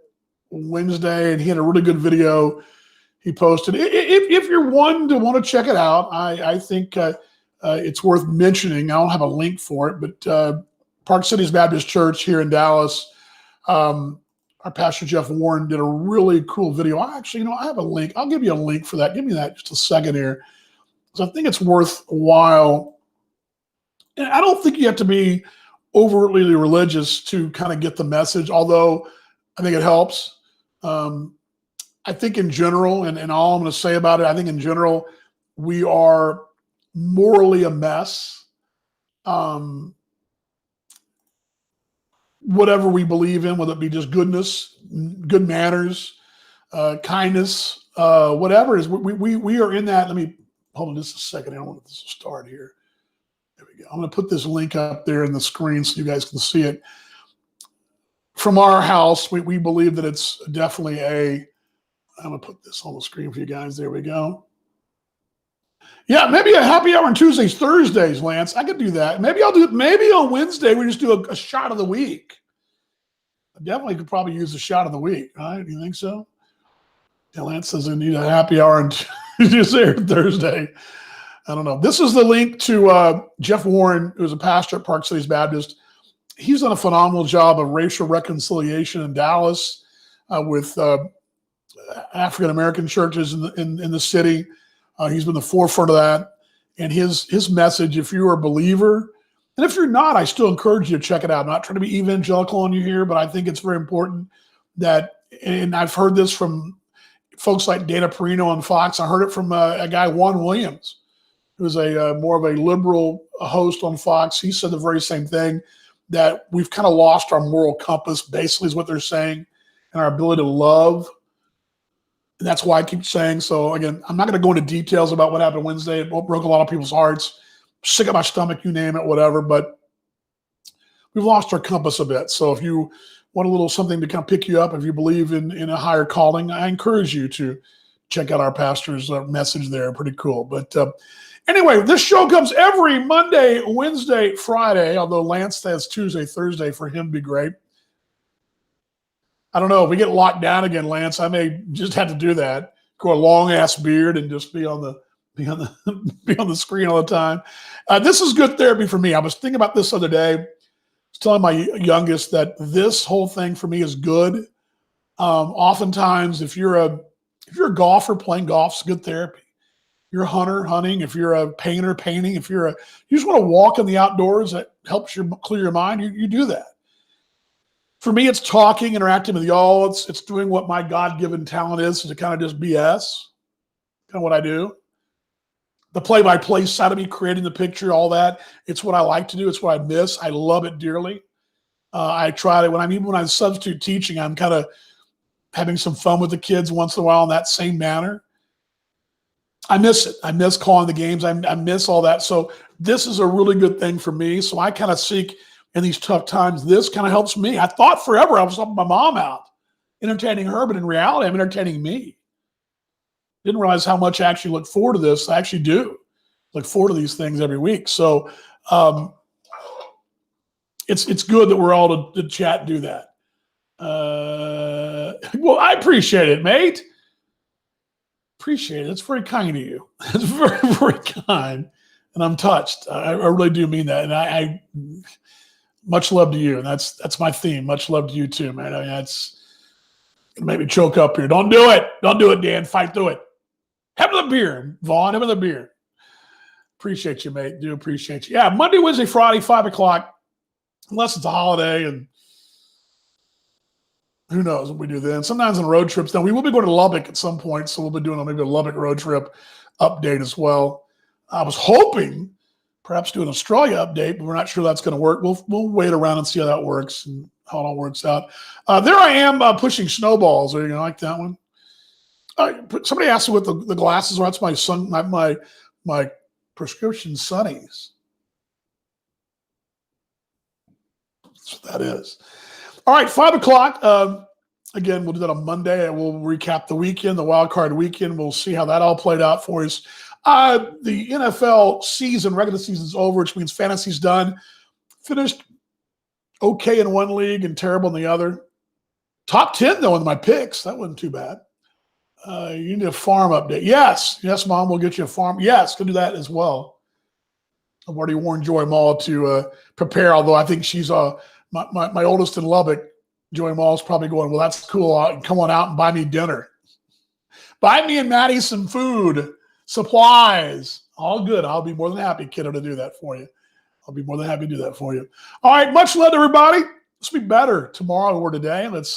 [SPEAKER 1] Wednesday, and he had a really good video he posted. If you're one to want to check it out, I think it's worth mentioning. I don't have a link for it, but Park Cities Baptist Church here in Dallas, our pastor Jeff Warren did a really cool video. I have a link. I'll give you a link for that. Give me that just a second here, because I think it's worthwhile. And I don't think you have to be overtly religious to kind of get the message, although I think it helps. I think in general, and all I'm going to say about it, I think in general, we are morally a mess. Whatever we believe in, whether it be just goodness, good manners, kindness, whatever it is, we are in that. Let me hold on just a second. I don't want this to start here. There we go. I'm going to put this link up there in the screen so you guys can see it. From our house, we believe that it's definitely I'm going to put this on the screen for you guys. There we go. Yeah, maybe a happy hour on Tuesdays, Thursdays, Lance. I could do that. Maybe on Wednesday, we just do a shot of the week. I definitely could probably use a shot of the week, right? Do you think so? Yeah, Lance says I need a happy hour on Tuesday or Thursday. I don't know. This is the link to Jeff Warren, who's a pastor at Park Cities Baptist. He's done a phenomenal job of racial reconciliation in Dallas with African-American churches in the city. He's been the forefront of that. And his message, if you're a believer, and if you're not, I still encourage you to check it out. I'm not trying to be evangelical on you here, but I think it's very important that, and I've heard this from folks like Dana Perino on Fox. I heard it from a guy, Juan Williams, who's a more of a liberal host on Fox. He said the very same thing, that we've kind of lost our moral compass, basically is what they're saying, and our ability to love. And that's why I keep saying, so again, I'm not going to go into details about what happened Wednesday. It broke a lot of people's hearts, sick at my stomach, you name it, whatever, but we've lost our compass a bit. So if you want a little something to kind of pick you up, if you believe in a higher calling, I encourage you to check out our pastor's message there. Pretty cool. But anyway, this show comes every Monday, Wednesday, Friday, although Lance says Tuesday, Thursday for him be great. I don't know. If we get locked down again, Lance, I may just have to do that. Grow a long ass beard and just be on the screen all the time. This is good therapy for me. I was thinking about this the other day. I was telling my youngest that this whole thing for me is good. Oftentimes, if you're a golfer, playing golf's good therapy. If you're a hunter, hunting. If you're a painter, painting. If you just want to walk in the outdoors, that helps you clear your mind. You do that. For me, it's talking, interacting with y'all. It's doing what my God-given talent is to kind of just BS, kind of what I do. The play-by-play side of me, creating the picture, all that. It's what I like to do. It's what I miss. I love it dearly. I try to, when I'm substitute teaching, I'm kind of having some fun with the kids once in a while in that same manner. I miss it. I miss calling the games. I miss all that. So this is a really good thing for me. So I kind of seek, in these tough times, this kind of helps me. I thought forever I was helping my mom out, entertaining her, but in reality, I'm entertaining me. Didn't realize how much I actually look forward to this. I actually do look forward to these things every week. So it's good that we're all to chat and do that. Well, I appreciate it, mate. Appreciate it. It's very kind of you. It's very, very kind. And I'm touched. I really do mean that. And I much love to you. And that's my theme. Much love to you too, man. I mean, that's made me choke up here. Don't do it. Don't do it, Dan. Fight through it. Have another beer, Vaughn. Have another beer. Appreciate you, mate. Do appreciate you. Yeah, Monday, Wednesday, Friday, 5 o'clock. Unless it's a holiday, and who knows what we do then. Sometimes on road trips. Now, we will be going to Lubbock at some point, so we'll be doing maybe a Lubbock road trip update as well. I was hoping perhaps do an Australia update, but we're not sure that's going to work. We'll wait around and see how that works and how it all works out. There I am pushing snowballs. Are you going to like that one? Somebody asked me what the glasses are. That's my son, my prescription sunnies. That's what that is. All right, 5 o'clock. Again, we'll do that on Monday. We'll recap the weekend, the wild card weekend. We'll see how that all played out for us. The NFL season, regular season's over, which means fantasy's done. Finished okay in one league and terrible in the other. Top 10, though, in my picks. That wasn't too bad. You need a farm update. Yes, Mom, we'll get you a farm. Yes, can do that as well. I've already warned Joy Mall to prepare, although I think she's my oldest in Lubbock. Joy Mall's probably going, well, that's cool. Come on out and buy me dinner. Buy me and Maddie some food, supplies. All good. I'll be more than happy, kiddo, to do that for you. I'll be more than happy to do that for you. All right, much love, everybody. Let's be better tomorrow or today. Let's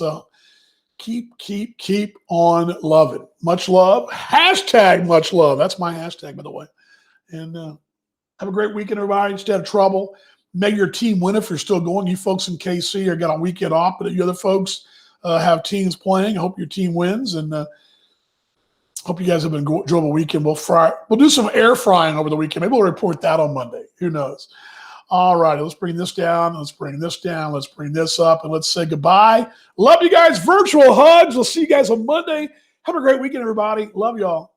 [SPEAKER 1] keep on loving. Much love. Hashtag much love. That's my hashtag, by the way. And have a great weekend, everybody. Stay out of trouble. May your team win if you're still going. You folks in KC are got a weekend off, but you other folks have teams playing. I hope your team wins, and hope you guys have been enjoyable weekend. We'll do some air frying over the weekend. Maybe we'll report that on Monday. Who knows? All right, let's bring this down. Let's bring this down. Let's bring this up, and let's say goodbye. Love you guys. Virtual hugs. We'll see you guys on Monday. Have a great weekend, everybody. Love y'all.